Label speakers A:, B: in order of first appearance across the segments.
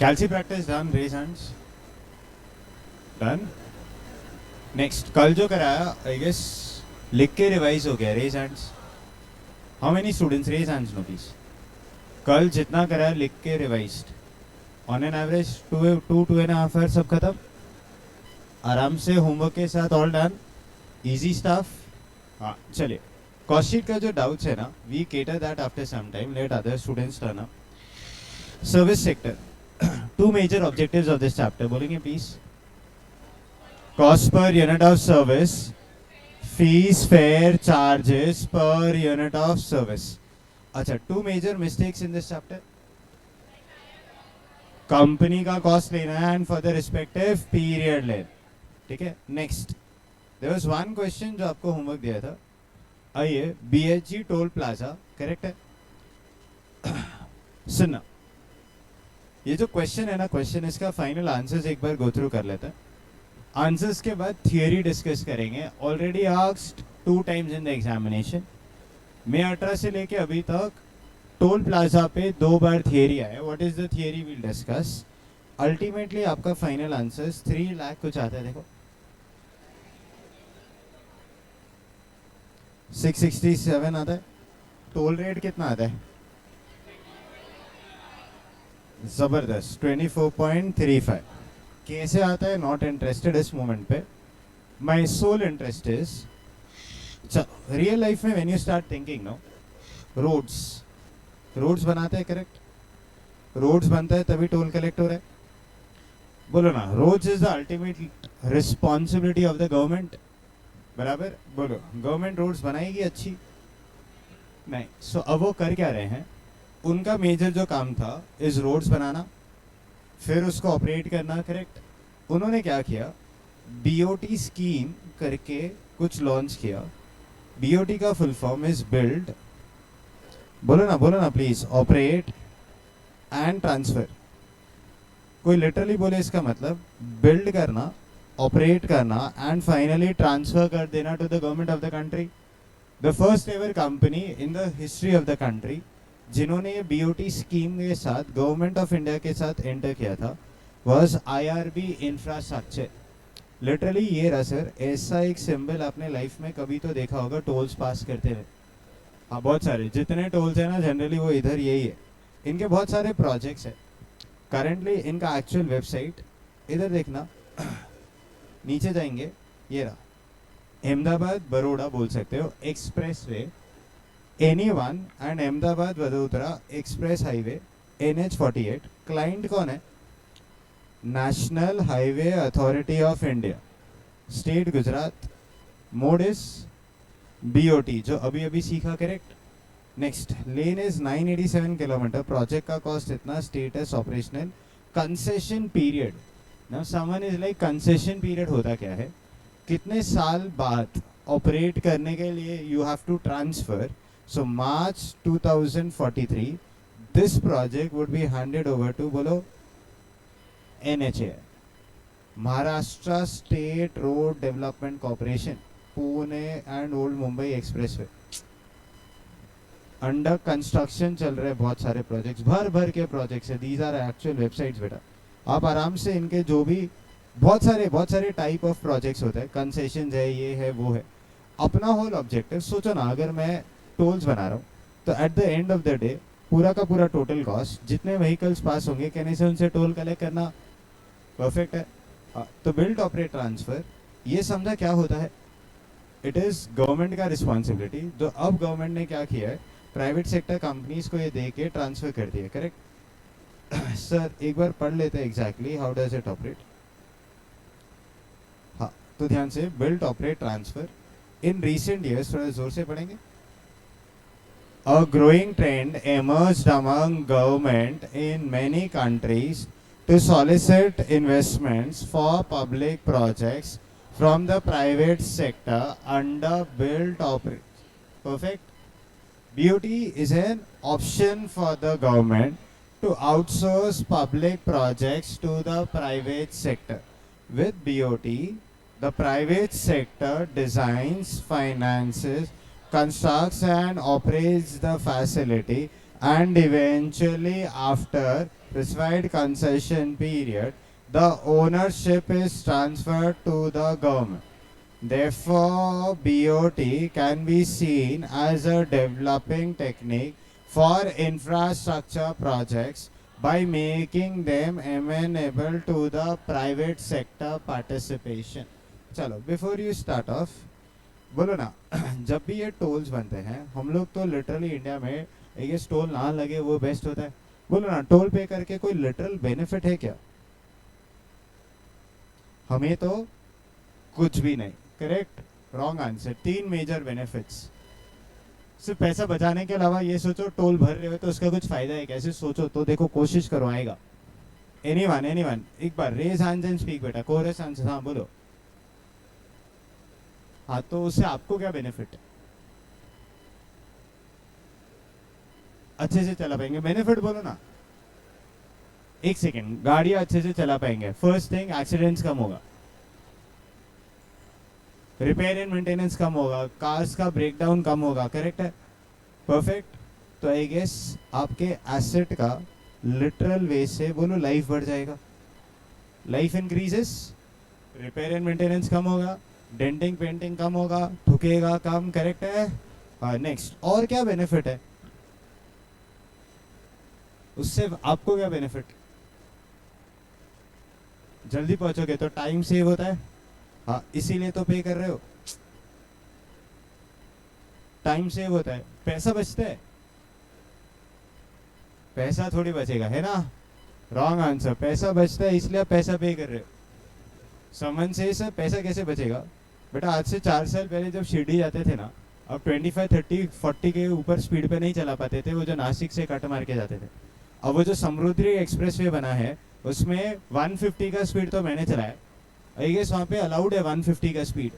A: Calci practice done, raise hands. Done. Next, कल जो कराया, I guess लिख के रिवाइज हो गया, raise hands. How many students raise hands no please? कल जितना कराया लिख के revised. On an average 2.5 hours सब खत्म. आराम से होमवर्क के साथ ऑल डन. Easy staff. हाँ चलिए. कॉस्ट शीट का जो डाउट्स है ना, we cater that after some time. Let other students turn up. Service sector. Two major objectives of this chapter. बोलेंगे please. Cost per unit of service. Fees, fare, charges per unit of service. अच्छा, two major mistakes in this chapter. Company का cost लेना है and for the respective period लेना. ठीक है. Next, there was one question जो आपको homework दिया था. आइए, बीएचजी टोल प्लाजा करेक्ट है. सुनना, ये जो क्वेश्चन है ना, क्वेश्चन इसका फाइनल आंसर्स एक बार गो थ्रू कर लेते हैं. आंसर्स के बाद थियरी डिस्कस करेंगे. Already asked 2 times in the examination. May 18 से लेके अभी तक टोल प्लाजा पे 2 बार थियरी आया. What is the theory will discuss. Ultimately आपका फाइनल आंसर्स 3 लाख कुछ आता है. देखो 667 आता है. टोल रेट कितना आता है? जबरदस्त 24.35. कैसे आता है? नॉट इंटरेस्टेड इस मोमेंट पे. My sole interest is real life में when you start thinking no, roads बनाते हैं करेक्ट. रोड्स बनता है तभी टोल कलेक्ट हो रहा है. बोलो ना, roads is the ultimate responsibility of the government. बराबर बोलो. गवर्नमेंट रोड्स बनाएगी अच्छी नहीं. सो अब वो कर क्या रहे हैं? उनका मेजर जो काम था इज रोड्स बनाना, फिर उसको ऑपरेट करना करेक्ट. उन्होंने क्या किया? बीओटी स्कीम करके कुछ लॉन्च किया. बीओटी का फुल फॉर्म इज बिल्ड, बोलो ना प्लीज, ऑपरेट एंड ट्रांसफर. कोई लिटरली बोले इसका मतलब बिल्ड करना, ऑपरेट करना एंड फाइनली ट्रांसफर कर देना to the government of the country. The first ever company in the history of the country जिन्होंने ये बीओटी स्कीम के साथ गवर्नमेंट ऑफ इंडिया के साथ एंटर किया था वाज आईआरबी इंफ्रास्ट्रक्चर. लिटरली ये रहा सर. ऐसा एक सिंबल आपने लाइफ में कभी तो देखा होगा टोल्स पास करते हुए. हाँ, बहुत सारे जितने टोल्स है ना जनरली वो इधर यही है. इनके बहुत सारे प्रोजेक्ट्स है. करेंटली इनका एक्चुअल वेबसाइट इधर देखना. नीचे जाएंगे, ये रहा. अहमदाबाद बड़ौदा बोल सकते हो express way NE1 and Ahmedabad Vadodara express highway NH48. Client कौन है? National highway authority of India, state Gujarat. Mode is BOT जो अभी अभी सीखा correct. Next, lane is 987 kilometre. Project का कॉस्ट इतना. Status operational. Concession period. Now someone is like concession period होता क्या है? कितने साल बाद ऑपरेट करने के लिए you have to transfer. So March 2043, this project would be handed over to बोलो NHAI, Maharashtra State Road Development Corporation, Pune and old Mumbai expressway. Under construction चल रहे बहुत सारे प्रोजेक्ट्स, भर के प्रोजेक्ट्स है. दीज आर एक्चुअल वेबसाइट्स बेटा. आप आराम से इनके जो भी बहुत सारे टाइप ऑफ प्रोजेक्ट्स होते हैं, कंसेशन है, ये है वो है. अपना होल ऑब्जेक्टिव सोचो ना, अगर मैं टोल्स बना रहा हूँ तो eight the end of the day पूरा का पूरा टोटल कॉस्ट जितने व्हीकल्स पास होंगे कहने से उनसे टोल कलेक्ट करना परफेक्ट है. तो बिल्ड ऑपरेट ट्रांसफर ये समझा क्या होता है? इट इज गवर्नमेंट का रिस्पॉन्सिबिलिटी. जो अब गवर्नमेंट ने क्या किया है, प्राइवेट सेक्टर कंपनीज को ये दे के ट्रांसफर कर दिया करेक्ट. सर एक बार पढ़ लेते हैं exactly how does it operate. हाँ तो ध्यान से, build operate transfer. In recent years, थोड़ा जोर से पढ़ेंगे. A growing trend emerged among government in many countries to solicit investments for public projects from the private sector under built operate. Perfect. BOT is an option for the government to outsource public projects to the private sector. With BOT, the private sector designs, finances, constructs and operates the facility and eventually after prescribed concession period, the ownership is transferred to the government. Therefore, BOT can be seen as a developing technique for infrastructure projects by making them amenable to the private sector participation. चलो, before you start off, बोलो ना जब भी ये tolls बनते हैं हम लोग तो लिटरली इंडिया में ये टोल ना लगे वो बेस्ट होता है. बोलो ना, टोल पे करके कोई लिटरल बेनिफिट है क्या? हमें तो कुछ भी नहीं. Correct? Wrong answer. 3 major benefits. सिर्फ पैसा बचाने के अलावा ये सोचो टोल भर रहे हो तो उसका कुछ फायदा है? कैसे सोचो तो देखो, कोशिश करो, आएगा. एनीवन एक बार रेज हैंड्स एंड स्पीक बेटा. Chorus answer. हाँ बोलो. हाँ, तो उससे आपको क्या बेनिफिट है? अच्छे से चला पाएंगे. बेनिफिट बोलो ना. एक सेकेंड. गाड़ियां अच्छे से चला पाएंगे. फर्स्ट थिंग, एक्सीडेंट्स कम होगा. रिपेयर एंड मेंटेनेंस कम होगा. कार्स का ब्रेकडाउन कम होगा. करेक्ट है? परफेक्ट. तो आई गेस आपके एसेट का लिटरल वे से बोलो लाइफ बढ़ जाएगा. Life increases. Repair and maintenance कम होगा. डेंटिंग पेंटिंग कम होगा. ठुकेगा कम. करेक्ट है? हाँ. नेक्स्ट, और क्या बेनिफिट है उससे? आपको क्या बेनिफिट? जल्दी पहुंचोगे तो टाइम सेव होता है. हाँ, इसीलिए तो पे कर रहे हो. टाइम सेव होता है. पैसा बचता है. पैसा थोड़ी बचेगा, है ना? Wrong answer. पैसा बचता है इसलिए आप पैसा पे कर रहे हो. समन से सर पैसा कैसे बचेगा? बेटा आज से 4 साल पहले जब शिरडी जाते थे ना, अब 25, 30, 40 के ऊपर स्पीड पे नहीं चला पाते थे. वो जो नासिक से कट मार के जाते थे. अब वो जो समुद्री एक्सप्रेसवे बना है उसमें 150 का स्पीड तो मैंने चलाया. आई गेस वहाँ पे अलाउड है 150 का speed.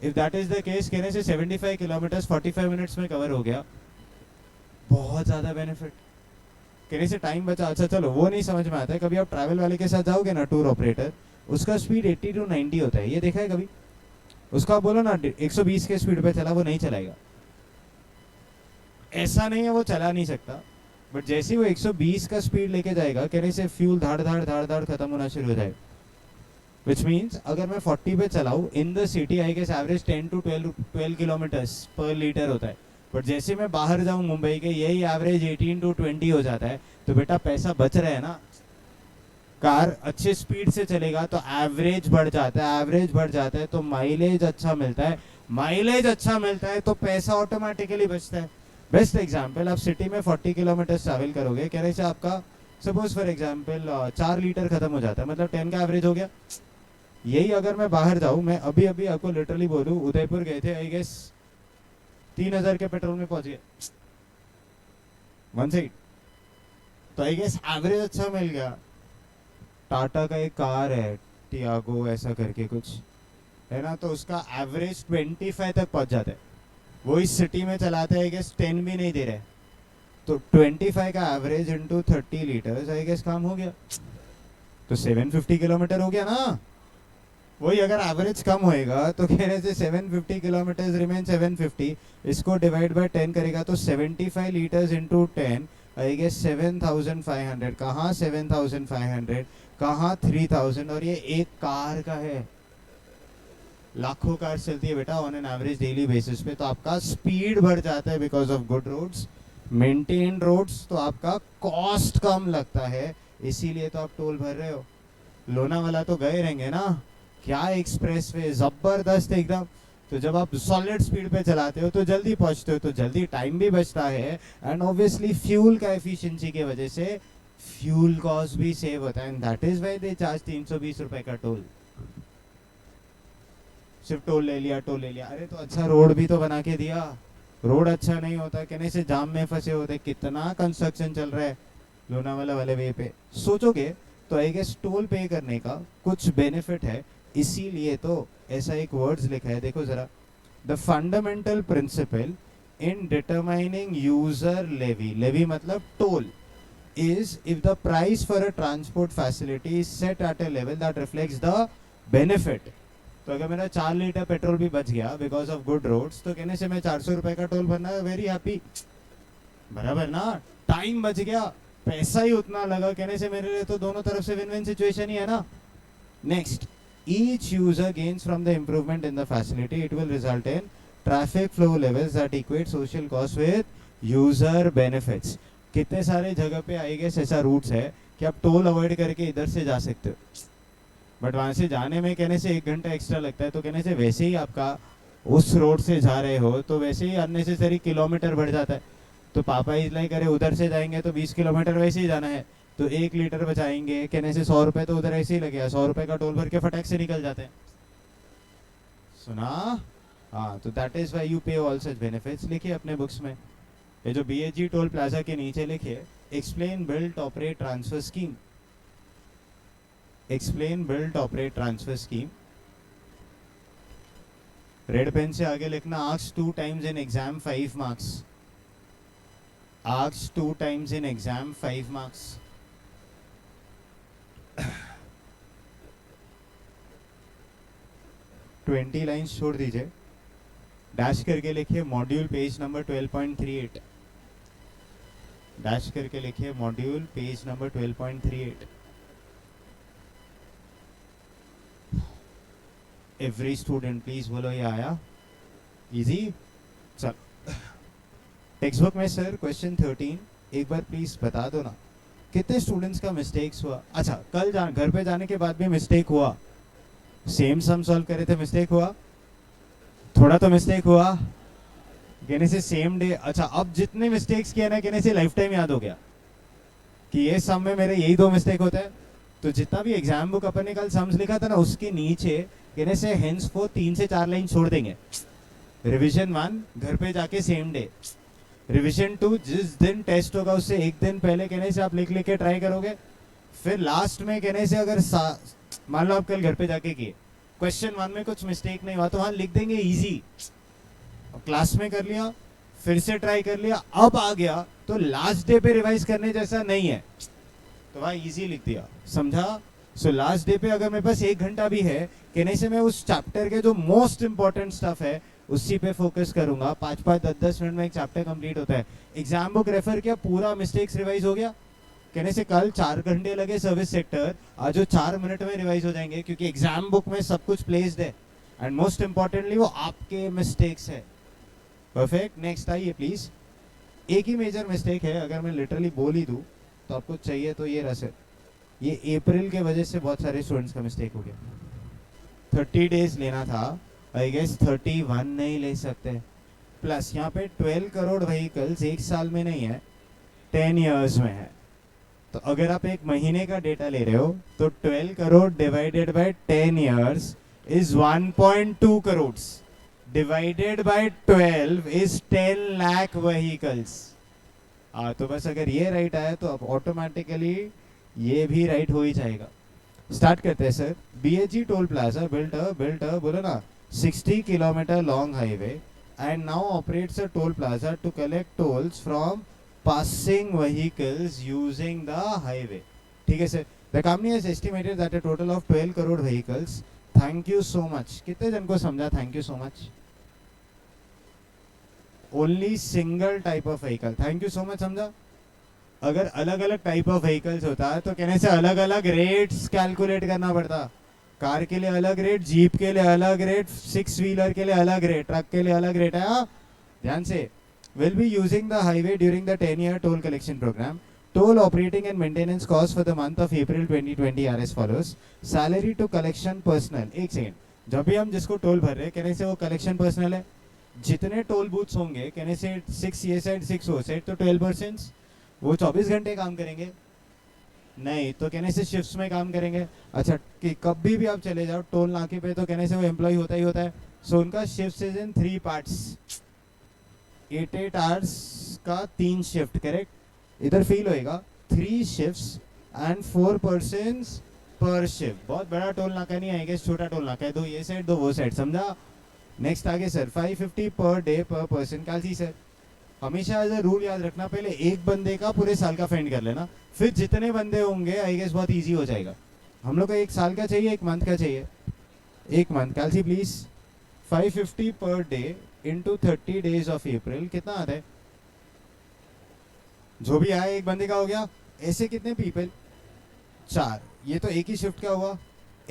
A: If that is the case, कहने से 75 किलोमीटर 45 मिनट्स में कवर हो गया. बहुत ज़्यादा बेनिफिट. कहने से टाइम बचा. अच्छा चलो, वो नहीं समझ में आता है. कभी आप ट्रैवल वाले के साथ जाओगे ना, टूर ऑपरेटर, उसका स्पीड 80 to 90 होता है. ये देखा है कभी? उसका बोलो ना 120 के स्पीड पे चला, वो नहीं चलाएगा. ऐसा नहीं है वो चला नहीं सकता, बट जैसे वो 120 का स्पीड लेके जाएगा, कहने से फ्यूल धाड़ धाड़ धाड़ धाड़ खत्म होना शुरू हो जाएगा. विच मीन्स अगर मैं 40 पे चलाऊँ in the city, I guess average 10 to 12 kilometres per litre होता है. बट जैसे मैं बाहर जाऊँ मुंबई के, यही एवरेज 18 to 20 हो जाता है. तो बेटा पैसा बच रहा है ना. कार अच्छे स्पीड से चलेगा तो एवरेज बढ़ जाता है. एवरेज बढ़ जाता है तो माइलेज अच्छा मिलता है. माइलेज अच्छा मिलता है तो पैसा ऑटोमेटिकली बचता है. बेस्ट एग्जाम्पल, आप सिटी में 40 किलोमीटर ट्रैवल करोगे, कह रहे से आपका सपोज फॉर एग्जाम्पल 4 लीटर खत्म हो जाता है, मतलब 10 का एवरेज हो गया. यही अगर मैं बाहर जाऊँ, मैं अभी अभी आपको लिटरली बोलूँ, उदयपुर गए थे, आई गेस 3000 के पेट्रोल में पहुंच गए वन साइड. तो आई गेस एवरेज अच्छा मिल गया. टाटा का एक कार है टियागो ऐसा करके कुछ है ना, तो उसका एवरेज 25 तक पहुंच जाता है. वो इस सिटी में चलाते हैं, आई गेस 10 भी नहीं दे रहे. तो 25 का average into 30 litres, I guess काम हो गया. तो 750 किलोमीटर हो गया ना. वही अगर एवरेज कम होएगा तो कहने से 750 किलोमीटर रिमेन 750. इसको डिवाइड बाय 10 करेगा तो 75 लीटर्स इंटू 10, आई गेस 7500. कहाँ 7500, कहाँ 3000. और ये एक कार का है. लाखों कार चलती है बेटा on an average daily basis पे. तो आपका स्पीड बढ़ जाता है because of good roads, maintained roads. तो आपका कॉस्ट कम लगता है, इसीलिए तो आप टोल भर रहे हो. लोनावाला तो गए रहेंगे ना, क्या एक्सप्रेसवे जबरदस्त एकदम. तो जब आप सॉलिड स्पीड पे चलाते हो तो जल्दी पहुंचते हो, तो जल्दी टाइम भी बचता है. एंड ऑब्वियसली फ्यूल का एफिशिएंसी की वजह से फ्यूल कॉस्ट भी सेव होता है. And that is why they charge 320 रुपए का टोल. सिर्फ टोल ले लिया, टोल ले लिया. अरे तो अच्छा रोड भी तो बना के दिया. रोड अच्छा नहीं होता, कहने से जाम में फंसे होते. कितना कंस्ट्रक्शन चल रहा है लोनावाला वाले वे पे. सोचोगे तो आई गेस टोल पे करने का कुछ बेनिफिट है. इसीलिए तो ऐसा एक वर्ड्स लिखा है, देखो जरा. The fundamental principle in determining user levy, levy मतलब toll, is if the price for a transport facility is set at a level that reflects the benefit. तो अगर मेरा 4 लीटर पेट्रोल भी बच गया बिकॉज ऑफ गुड रोड्स, तो कहने से मैं 400 रुपए का टोल भरना, वेरी हैप्पी. बराबर ना. टाइम बच गया, पैसा ही उतना लगा कहने से मेरे लिए तो दोनों तरफ से विन विन सिचुएशन ही है ना. Next, each user gains from the improvement in the facility. It will result in traffic flow levels that equate social cost with user benefits. कितने सारे जगह पे आई गेस ऐसा रूट्स है कि आप टोल अवॉइड करके इधर से जा सकते हो, बट वहां से जाने में कहने से 1 घंटा एक्स्ट्रा लगता है. तो कहने से वैसे ही आपका उस रोड से जा रहे हो तो वैसे ही अननेसेसरी किलोमीटर बढ़ जाता है. तो पापा इसलिए करे उधर से जाएंगे तो 20 किलोमीटर वैसे ही जाना है, तो 1 लीटर बचाएंगे कहने से 100 रुपए तो उधर ऐसे ही लगेगा. 100 रुपए का टोल भर के फटाक से निकल जाते हैं. सुना? हाँ, तो दैट इज व्हाई यू पे ऑल सच बेनिफिट्स. लिखिए अपने बुक्स में, ये जो BHG टोल प्लाजा के नीचे लिखिए, explain build operate transfer scheme. Explain build operate transfer scheme. Red pen से आगे लिखना, ask 2 times in exam 5 marks. Asked 2 times in exam 5 marks. 20 lines छोड़ दीजिए, डैश करके लिखिए मॉड्यूल पेज नंबर 12.38. डैश करके लिखिए module page number 12.38. Every student please बोलो ये आया इजी. चल, टेक्स्ट बुक में सर क्वेश्चन 13 एक बार प्लीज बता दो ना, कितने स्टूडेंट्स का मिस्टेक्स हुआ. अच्छा, कल घर पे जाने के बाद भी मिस्टेक हुआ. सेम सम सॉल्व करे थे, मिस्टेक हुआ, थोड़ा तो मिस्टेक हुआ कहने से सेम डे. अच्छा, अब जितने मिस्टेक्स किए ना कहने से लाइफ टाइम याद हो गया कि ये सम में मेरे यही 2 मिस्टेक होते हैं. तो जितना भी एग्जाम बुक अपन ने कल सम्स लिखा था ना, उसके नीचे कहने से हेंस को 3 से 4 लाइन छोड़ देंगे. रिविजन 1 घर पे जाके सेम डे, रिविजन 2 जिस दिन टेस्ट होगा उससे 1 दिन पहले कहने से आप लिख के ट्राई करोगे. फिर लास्ट में कहने से अगर मान लो आप कल घर पे जाके किए, क्वेश्चन 1 में कुछ मिस्टेक नहीं हुआ तो वहां लिख देंगे इजी. क्लास में कर लिया, फिर से ट्राई कर लिया, अब आ गया तो लास्ट डे पे रिवाइज करने जैसा नहीं है तो वहां इजी लिख दिया. समझा? सो लास्ट डे पे अगर मेरे पास 1 घंटा भी है कहने से मैं उस चैप्टर के जो मोस्ट इंपॉर्टेंट स्टफ है उसी पे फोकस करूंगा. 5-5 10-10 मिनट में एक चैप्टर कंप्लीट होता है. एग्जाम बुक रेफर किया, पूरा मिस्टेक्स रिवाइज हो गया कहने से कल 4 घंटे लगे सर्विस सेक्टर, आज वो 4 मिनट में रिवाइज हो जाएंगे क्योंकि एग्जाम बुक में सब कुछ प्लेस्ड है एंड मोस्ट इंपॉर्टेंटली वो आपके मिस्टेक्स है. परफेक्ट. नेक्स्ट आइए प्लीज. एक ही मेजर मिस्टेक है, अगर मैं लिटरली बोल ही दूं तो आपको चाहिए तो ये रस है. ये अप्रैल के वजह से बहुत सारे स्टूडेंट्स का मिस्टेक हो गया. 30 डेज लेना था, आई गेस 31 नहीं ले सकते. प्लस यहाँ पे 12 करोड़ व्हीकल्स 1 साल में नहीं है, 10 ईयर्स में है. तो अगर आप 1 महीने का डेटा ले रहे हो तो 12 crore divided by 10 years is 1.2 crore. Divided by 12 is 10 lakh vehicles. तो बस अगर ये राइट आया तो अब ऑटोमेटिकली ये भी राइट हो ही जाएगा. स्टार्ट करते हैं sir. BHG toll plaza built a बोलो ना 60 kilometre long highway and now operates a toll plaza to collect tolls from passing vehicles using the highway. ठीक है sir. The company has estimated that a total of 12 crore vehicles. Thank you so much. कितने जन को समझा thank you so much? Only single type of vehicle. Thank you so much समझा? अगर अलग अलग टाइप ऑफ व्हीकल्स होता है तो कहने से अलग अलग रेट्स कैलकुलेट करना पड़ता. कार के लिए अलग रेट, जीप के लिए अलग रेट, 6 व्हीलर के लिए अलग रेट, ट्रक के लिए अलग रेट है. ध्यान से. Will be using the highway during the 10-year toll collection program. Toll operating and maintenance costs for the month of April 2020 are as follows. Salary to collection personnel. एक second. जब भी हम जिसको टोल भर रहे हैं कहने से वो कलेक्शन पर्सनल है. जितने टोल बूथ्स होंगे कहने से 6 ये साइड 6 वो साइड तो 12% वो 24 घंटे काम करेंगे नहीं तो कहने से शिफ्ट्स में काम करेंगे. अच्छा, कि कभी भी आप चले जाओ टोल नाके पे तो कहने से वो एम्प्लॉय होता ही होता है. सो उनका shift is in 3 parts. 8 hours का 3 शिफ्ट. करेक्ट. इधर फील होएगा 3 शिफ्ट्स एंड 4 पर्सन्स पर शिफ्ट. बहुत बड़ा टोल नाका नहीं आएगा, छोटा टोल नाका है, 2 ये साइड 2 वो साइड. समझा? नेक्स्ट आगे सर. 550 पर डे पर पर्सन. क्या थी सर? हमेशा एज अ रूल याद रखना, पहले एक बंदे का पूरे साल का फाइंड कर लेना, फिर जितने बंदे होंगे आई गेस बहुत इजी हो जाएगा. हम लोग का 1 साल का चाहिए, 1 मंथ का चाहिए? 1 month. कैलसी please. 550 per day into 30 days of April कितना आता है? जो भी आया एक बंदे का हो गया ऐसे कितने पीपल? 4, ये तो एक ही शिफ्ट का हुआ.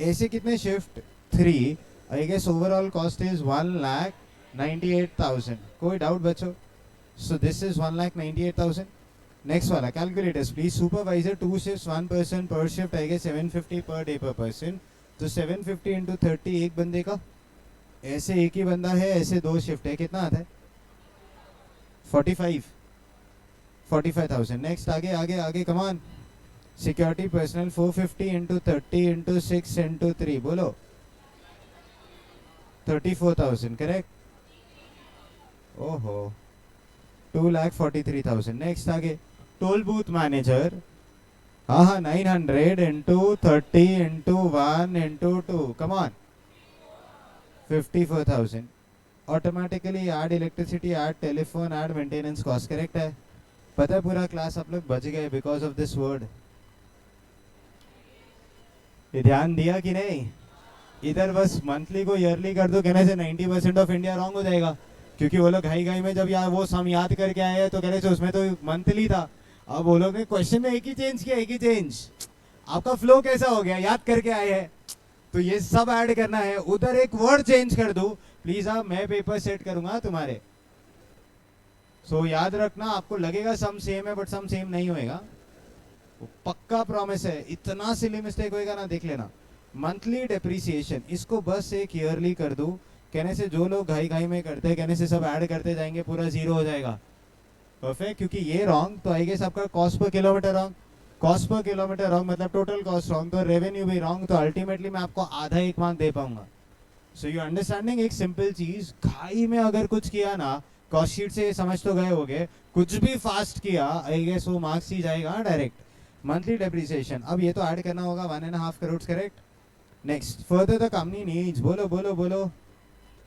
A: ऐसे कितने shift? 3. I guess overall cost is 1,98,000. कोई डाउट बच्चों? So this is 1,98,000. नेक्स्ट वाला calculators please. Supervisor 2 shifts 1 person per shift. I guess 750 per day per person. तो 750 into 30 एक बंदे का. ऐसे एक ही बंदा है, ऐसे 2 शिफ्ट है, कितना आता है? 45,000. नेक्स्ट आगे आगे आगे come on. Security personnel 450 into 30 into 6 into 3 बोलो. 34,000 करेक्ट. ओहो 2,43,000. नेक्स्ट आगे टोल बूथ मैनेजर. हाँ 900 into 30 into 1 into 2 कमान 54,000. Automatically add electricity, add telephone, add maintenance cost. Correct है. पता है पूरा क्लास आप लोग बच गए बिकॉज ऑफ दिस वर्ड. ये ध्यान दिया कि नहीं? इधर बस मंथली को ईयरली कर दो, कहने से 90% ऑफ इंडिया रॉन्ग हो जाएगा. क्योंकि वो लोग घाई घाई में जब यार वो सम याद करके आए हैं तो कहने से उसमें तो मंथली था. अब वो लोग ने क्वेश्चन में एक ही चेंज किया, एक ही चेंज. आपका फ्लो कैसा हो गया? याद करके आए हैं तो ये सब ऐड करना है. उधर एक वर्ड चेंज कर दो प्लीज. आप मैं पेपर सेट करूंगा तुम्हारे. सो याद रखना, आपको लगेगा सम सेम है बट सम सेम नहीं होएगा. पक्का प्रॉमिस है. इतना सिली मिस्टेक होएगा ना, देख लेना. मंथली डेप्रिसिएशन इसको बस एक ईयरली कर दो. कहने से जो लोग घाई घाई में करते हैं, कहने से सब ऐड करते जाएंगे, पूरा जीरो हो जाएगा. परफेक्ट. क्योंकि ये रॉन्ग तो आई गेस आपका cost per kilometre wrong. Cost per kilometre wrong मतलब टोटल कॉस्ट रॉन्ग, तो रेवेन्यू भी रॉन्ग. तो अल्टीमेटली मैं आपको आधा एक मार्क दे पाऊंगा. सो यू अंडरस्टैंडिंग एक सिंपल चीज. घाई में अगर कुछ किया ना, कॉस्ट शीट से समझ तो गए होगे, कुछ भी फास्ट किया आई गेस वो मार्क्स ही जाएगा डायरेक्ट. मंथली डेप्रिसिएशन अब ये तो ऐड करना होगा 1.5 crore. Correct. Next further the company needs. बोलो बोलो बोलो.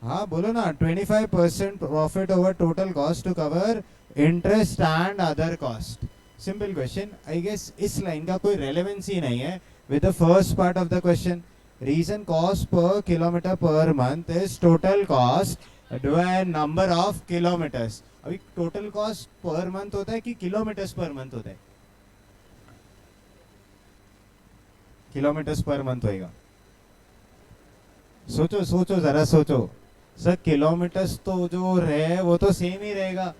A: हाँ बोलो ना. 25% profit over total cost to cover interest and other cost. Simple question. I guess इस लाइन का कोई रेलेवेंस ही नहीं है with the first part of the question. Reason cost per kilometre per month is total cost divide number of kilometres. अभी total cost per month होता है कि किलोमीटर्स पर मंथ होता है? किलोमीटर्स पर मंथ होएगा. सोचो सोचो जरा सोचो. सर किलोमीटर्स तो जो रहे वो तो सेम ही रहेगा.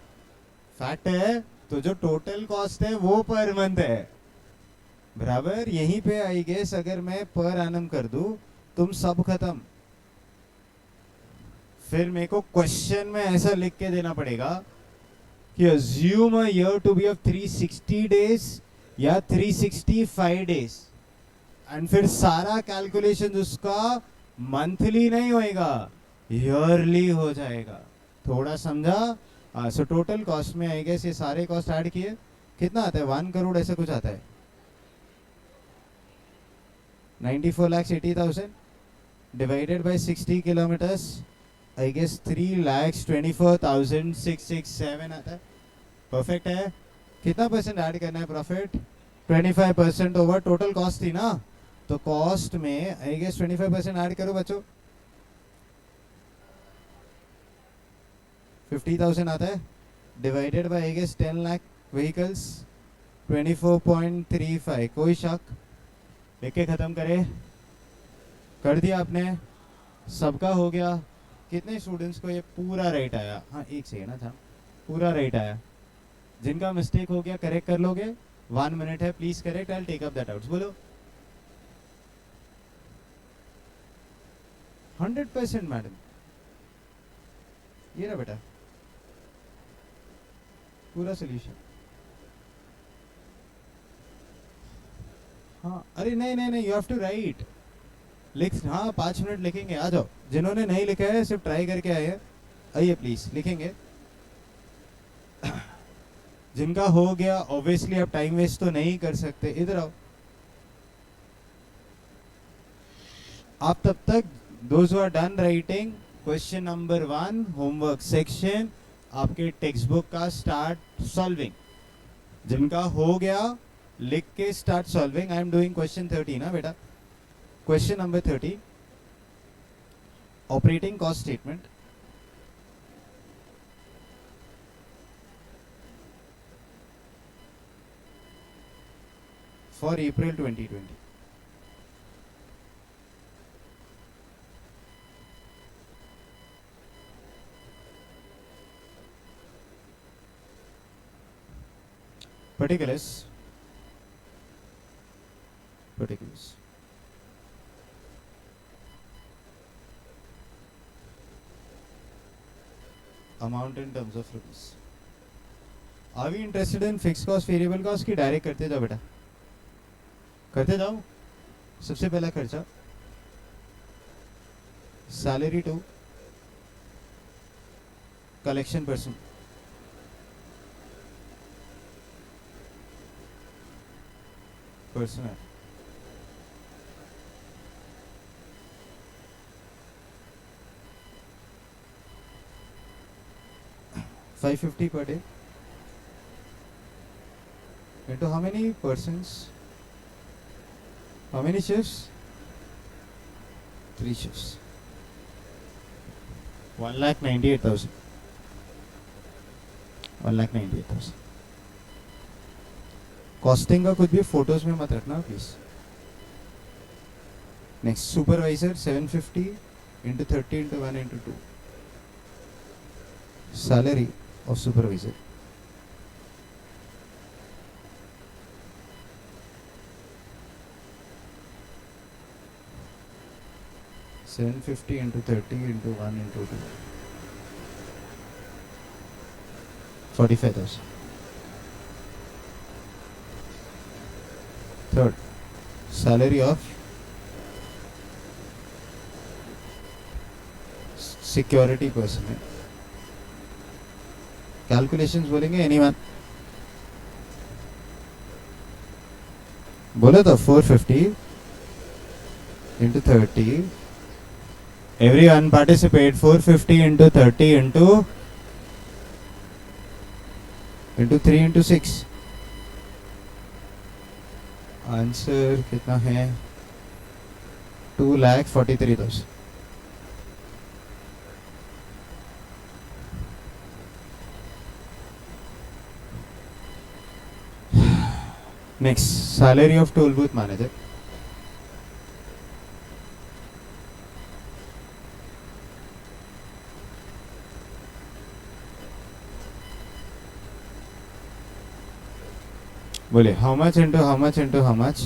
A: फैक्ट है. तो जो टोटल कॉस्ट है वो पर मंथ है. बराबर. यहीं पे आई गेस अगर मैं पर एनम कर दूं तुम सब खत्म. फिर मेरे को क्वेश्चन में ऐसा लिख के देना पड़ेगा कि assume a year to be of 360 days या 365 डेज. एंड फिर सारा कैलकुलेशन उसका मंथली नहीं होएगा, ईयरली हो जाएगा. थोड़ा समझा? सो टोटल कॉस्ट में आई गेस ये सारे कॉस्ट ऐड किए कितना आता है? 1 करोड़ ऐसा कुछ आता है. 94,80,000 divided by 60 kilometres. I guess 3,24,667 आता है. परफेक्ट है. कितना परसेंट ऐड करना है प्रॉफिट? 25% ओवर टोटल कॉस्ट थी ना, तो कॉस्ट में आई गेस 25% ऐड करो बच्चों. 50,000 आता है. Divided by I guess 10 lakh vehicles 24.35. कोई शक? लेके खत्म करे. कर दिया आपने. सबका हो गया. कितने स्टूडेंट्स को ये पूरा राइट आया? हाँ एक सेकेंड था. पूरा राइट आया. जिनका मिस्टेक हो गया करेक्ट कर लोगे. 1 मिनट है please correct. I will take up that out. बोलो. 100% मैडम. ये रहा बेटा पूरा सोल्यूशन. हाँ अरे नहीं नहीं नहीं, यू हैव टू राइट. लिख. हाँ 5 मिनट लिखेंगे. आ जाओ. जिन्होंने नहीं लिखा है सिर्फ ट्राई करके आए हैं, आइए प्लीज लिखेंगे. जिनका हो गया ऑब्वियसली अब टाइम वेस्ट तो नहीं कर सकते. इधर आओ आप. तब तक those who are done writing question number 1 homework section आपके टेक्स्ट बुक का स्टार्ट सॉल्विंग. जिनका हो गया लिख के start solving. I am doing question 30 ना बेटा. Question number 30 operating cost statement. For April 2020. Particulars. Amount in terms of rupees. Are we interested in fixed cost, variable cost की direct करते जाओ बेटा, करते जाओ. सबसे पहला खर्चा salary to collection person. Personnel 550 per day into how many persons, how many shifts? 3 shifts. 1,98,000. 1,98,000. Costing का कुछ भी फोटोज में मत रखना please. Next supervisor 750 into 30 into 1 into 2. Salary of supervisor. $750 into 30 into 1 into 2. 45,000. Third, salary of security personnel. Calculations बोलेंगे anyone? बोले तो 450 into 30. Everyone participate. 450 into 30 into 3 into 6. Answer कितना है? 2,43,000. Next, salary of toll booth manager. बोले how much into how much into how much?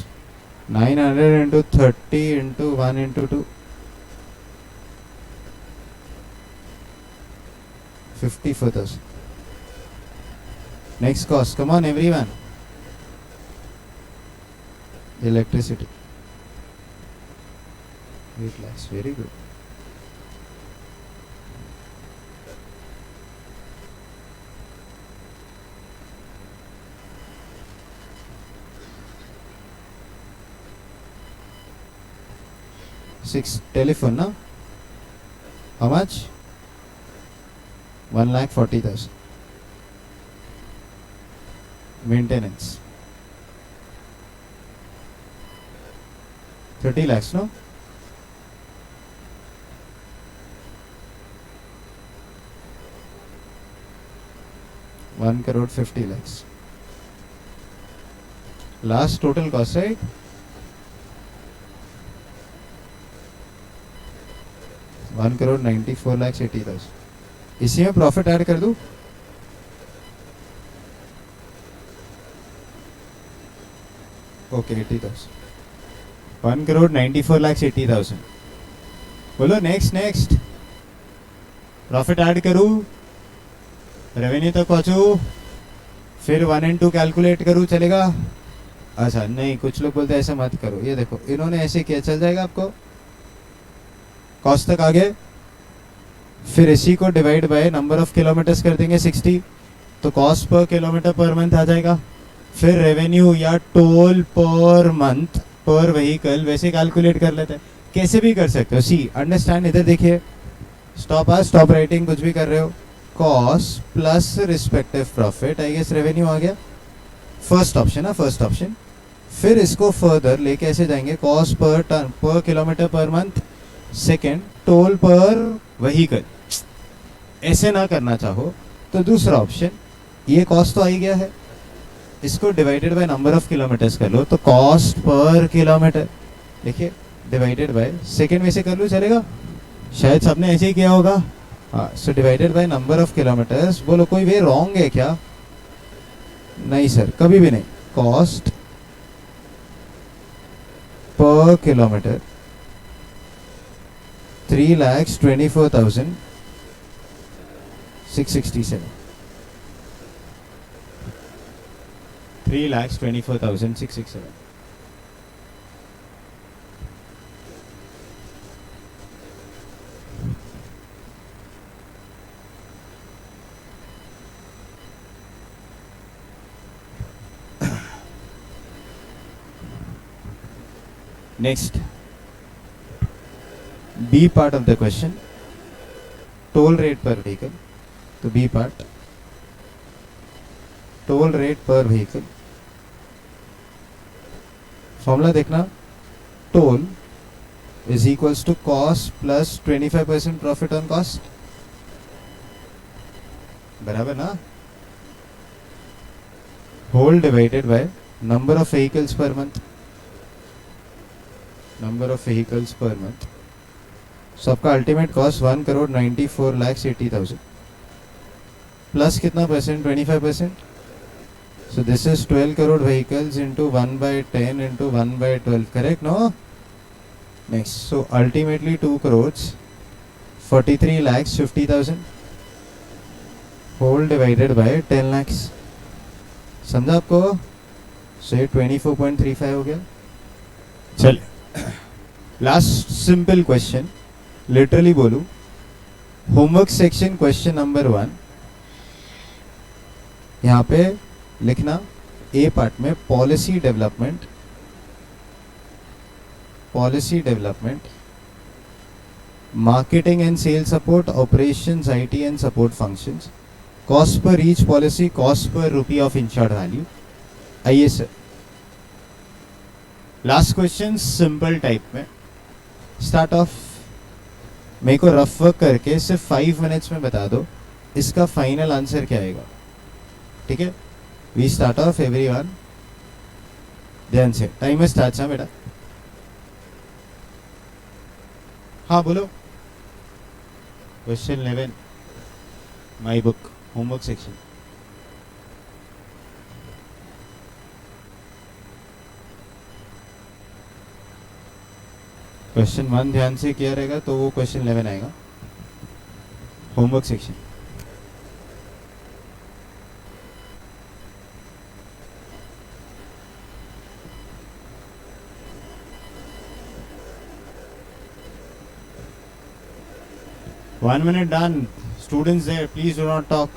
A: 900 into 30 into 1 into 2. 54,000. Next cost, come on everyone. Electricity. 8 lakhs, very good. Six, telephone, no? How much? 1,40,000. Maintenance. 30 lakhs, no? One crore 50 lakhs. Last total cost, right? One crore 94 lakhs 80,000. इसी में profit add कर दूं? Okay 80,000. 1 crore 94 lakhs 80,000. बोलो next. Profit add करूं, revenue तक पहुंचू, फिर 1 and 2 calculate करूं, चलेगा? अच्छा नहीं, कुछ लोग बोलते ऐसा मत करो. ये देखो इन्होंने ऐसे किया, चल जाएगा आपको? कॉस्ट तक आ गए, फिर इसी को divide by number of kilometres कर देंगे 60, तो cost per kilometre per month आ जाएगा. फिर रेवेन्यू या टोल पर मंथ पर व्हीकल वैसे कैलकुलेट कर लेते हैं. कैसे भी कर सकते हो. सी अंडरस्टैंड, इधर देखिए, स्टॉप राइटिंग कुछ भी कर रहे हो. Cost plus respective profit, I guess revenue आ गया. फर्स्ट ऑप्शन है, फर्स्ट ऑप्शन. फिर इसको फर्दर लेके ऐसे जाएंगे, cost per ton per kilometre per month. Second, toll पर व्हीकल. ऐसे ना करना चाहो तो दूसरा ऑप्शन, ये कॉस्ट तो आ ही गया है, इसको divided by number of kilometres कर लो, तो कॉस्ट पर किलोमीटर देखिए डिवाइडेड बाय सेकेंड में से कर लो चलेगा, शायद सबने ऐसे ही किया होगा। हाँ, so divided by number of kilometres. बोलो कोई वे रॉन्ग है क्या? नहीं सर, कभी भी नहीं। Cost per kilometre 3,24,667 3,24,667। Next, B part of the question, toll rate per vehicle. तो B part, toll rate per vehicle. Formula देखना, toll is equals to cost plus 25% profit on cost, बराबर ना? Whole divided by number of vehicles per month. Number of vehicles per month. So आपका ultimate cost 1,94,80,000 plus कितना percent? 25%। So this is 12 crore vehicles into 1/10 into 1/12, correct no? Next, so ultimately 2,43,50,000 whole divided by 10 lakhs। समझा आपको? सो ये 24.35 हो गया। चलिए last simple question, literally बोलू, homework section question number 1। यहां पे लिखना ए पार्ट में policy development, marketing and sale support, operations, IT and support functions, cost per each policy, cost per rupee of insured value. आइए sir, last question simple type में start off. मेरे को rough work करके सिर्फ 5 minutes में बता दो इसका फाइनल आंसर क्या आएगा, ठीक है? वी स्टार्ट ऑफ एवरीवन, ध्यान से, टाइमर स्टार्ट है बेटा। हाँ बोलो। Question 11 my book, homework section. Question 1 ध्यान से किया रहेगा तो वो क्वेश्चन 11 आएगा, homework section. One minute done. Students there, please do not talk.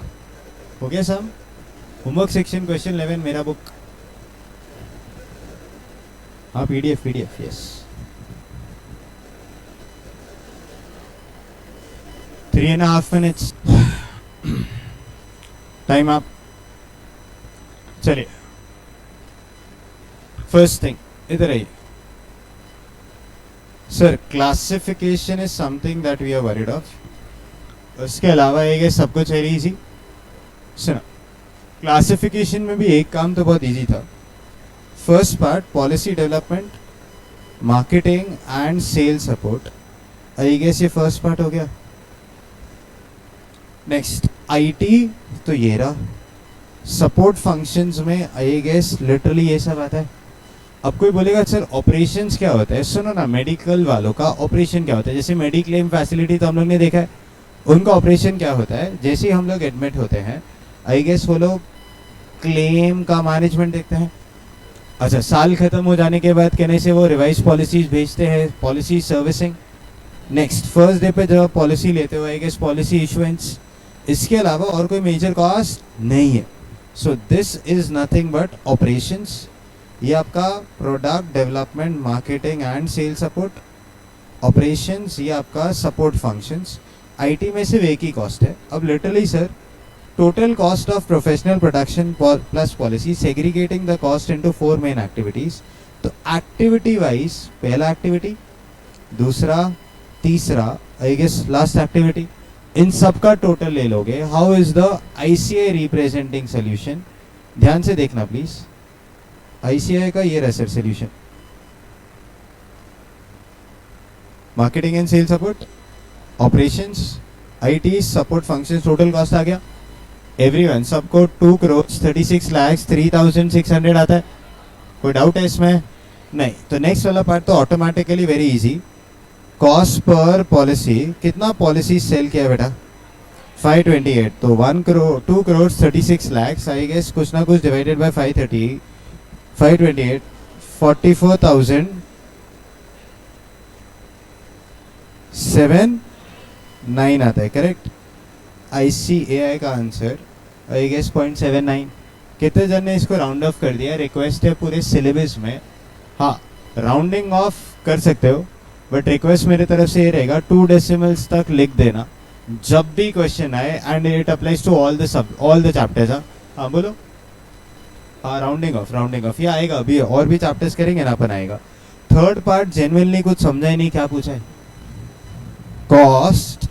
A: हो गया सब? होमवर्क सेक्शन क्वेश्चन 11 मेरा बुक। हाँ PDF, yes. 3.5 minutes time up. चलिए, फर्स्ट थिंग इधर आइए sir. Classification is something that we are worried of. उसके अलावा ये सब कुछ है इजी। सुना, क्लासिफिकेशन में भी एक काम तो बहुत इजी था। First part policy development, marketing and sale support, I guess ये फर्स्ट पार्ट हो गया। नेक्स्ट आईटी, तो ये रहा। सपोर्ट फंक्शंस में आई गेस लिटरली ये सब आता है। अब कोई बोलेगा सर ऑपरेशंस क्या होता है? सुनो ना, मेडिकल वालों का ऑपरेशन क्या होता है? जैसे मेडिक्लेम फैसिलिटी तो हम लोग ने देखा है, उनका ऑपरेशन क्या होता है? जैसे ही हम लोग एडमिट होते हैं आई गेस वो लोग क्लेम का मैनेजमेंट देखते हैं। अच्छा, साल खत्म हो जाने के बाद कहने से वो रिवाइज पॉलिसीज भेजते हैं, policy servicing. Next first day पे जब पॉलिसी लेते हो आई गेस पॉलिसी इशुएंस। इसके अलावा और कोई मेजर कॉस्ट नहीं है। So this is nothing but operations. ये आपका product development, marketing and sale support. Operations ये आपका सपोर्ट फंक्शंस। आईटी में सिर्फ एक ही कॉस्ट है। अब literally sir, total cost of professional production plus policy, segregating the cost into 4 main activities. तो एक्टिविटी वाइज पहला एक्टिविटी, दूसरा, तीसरा, आई गेस लास्ट एक्टिविटी, इन सब का टोटल ले लोगे। How is the ICA representing solution? ध्यान से देखना प्लीज। आईसीआई का ये रहा sir solution. Marketing and sale support, operations, IT support function, total cost आ गया एवरीवन सबको 2 करोड़ 36 लाख 3600 आता है। कोई डाउट है इसमें? नहीं। तो नेक्स्ट वाला पार्ट तो automatically very easy. Cost per policy, कितना पॉलिसी सेल किया बेटा? 528। तो 2 करोड़ 36 लाख आई गेस कुछ ना कुछ डिवाइडेड बाय 530 528 44,709 आता है, करेक्ट? आईसीएआई का आंसर आई गेस 0.79। कितने जन ने इसको राउंड ऑफ कर दिया? रिक्वेस्ट है पूरे सिलेबस में, हाँ राउंडिंग ऑफ कर सकते हो, बट रिक्वेस्ट मेरे तरफ से ये रहेगा 2 डेसिमल्स तक लिख देना जब भी क्वेश्चन आए, and it applies to all the chapters. हाँ बोलो। हाँ राउंडिंग ऑफ ये आएगा, अभी और भी चैप्टर्स करेंगे ना अपन, आएगा। थर्ड पार्ट जेन्युइनली कुछ समझा ही नहीं, क्या पूछा है? Cost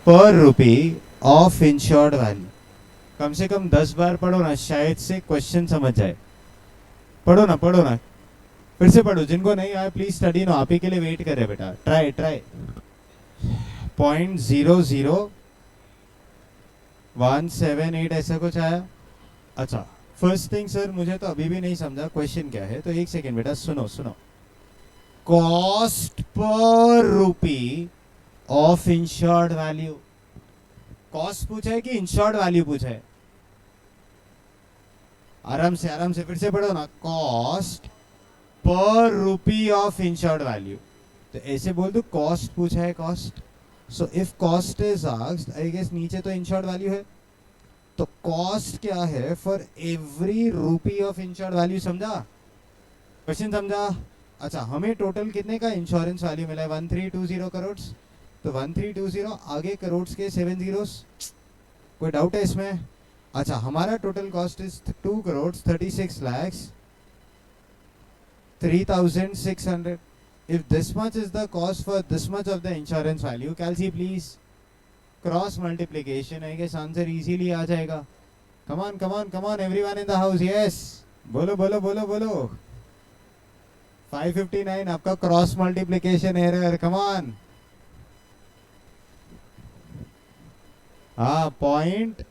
A: per rupee of insured value. कम से कम 10 बार पढ़ो ना, शायद से क्वेश्चन समझ जाए। पढ़ो ना फिर से पढ़ो। जिनको नहीं आया प्लीज स्टडी नो, आप ही के लिए वेट कर रहे बेटा। ट्राई 0.00178 ऐसा कुछ आया। अच्छा फर्स्ट थिंग सर, मुझे तो अभी भी नहीं समझा क्वेश्चन क्या है, तो एक सेकेंड बेटा सुनो। Cost per rupee of insured value. Cost पूछा है कि इंश्योर्ड वैल्यू पूछा है? आराम से फिर से पढ़ो ना। Cost per rupee of insured value, तो ऐसे बोल दो कॉस्ट पूछा है, cost. So if cost is asked, I guess नीचे तो इंश्योर्ड वैल्यू है, तो कॉस्ट क्या है? For every rupee of insured value. समझा क्वेश्चन? समझा? अच्छा हमें टोटल कितने का इंश्योरेंस वैल्यू मिला है? 1320 करोड़। तो 1320 आगे करोड़ के 7 जीरोस। कोई डाउट है इसमें? अच्छा हमारा total cost is 2 crore 36 lakh 3,600। If this much is the cost for this much of the insurance value, Kelsey please cross multiplication, I guess answer easily आ जाएगा। Come on everyone in the house, yes बोलो 559 आपका cross multiplication error. Come on. हाँ point,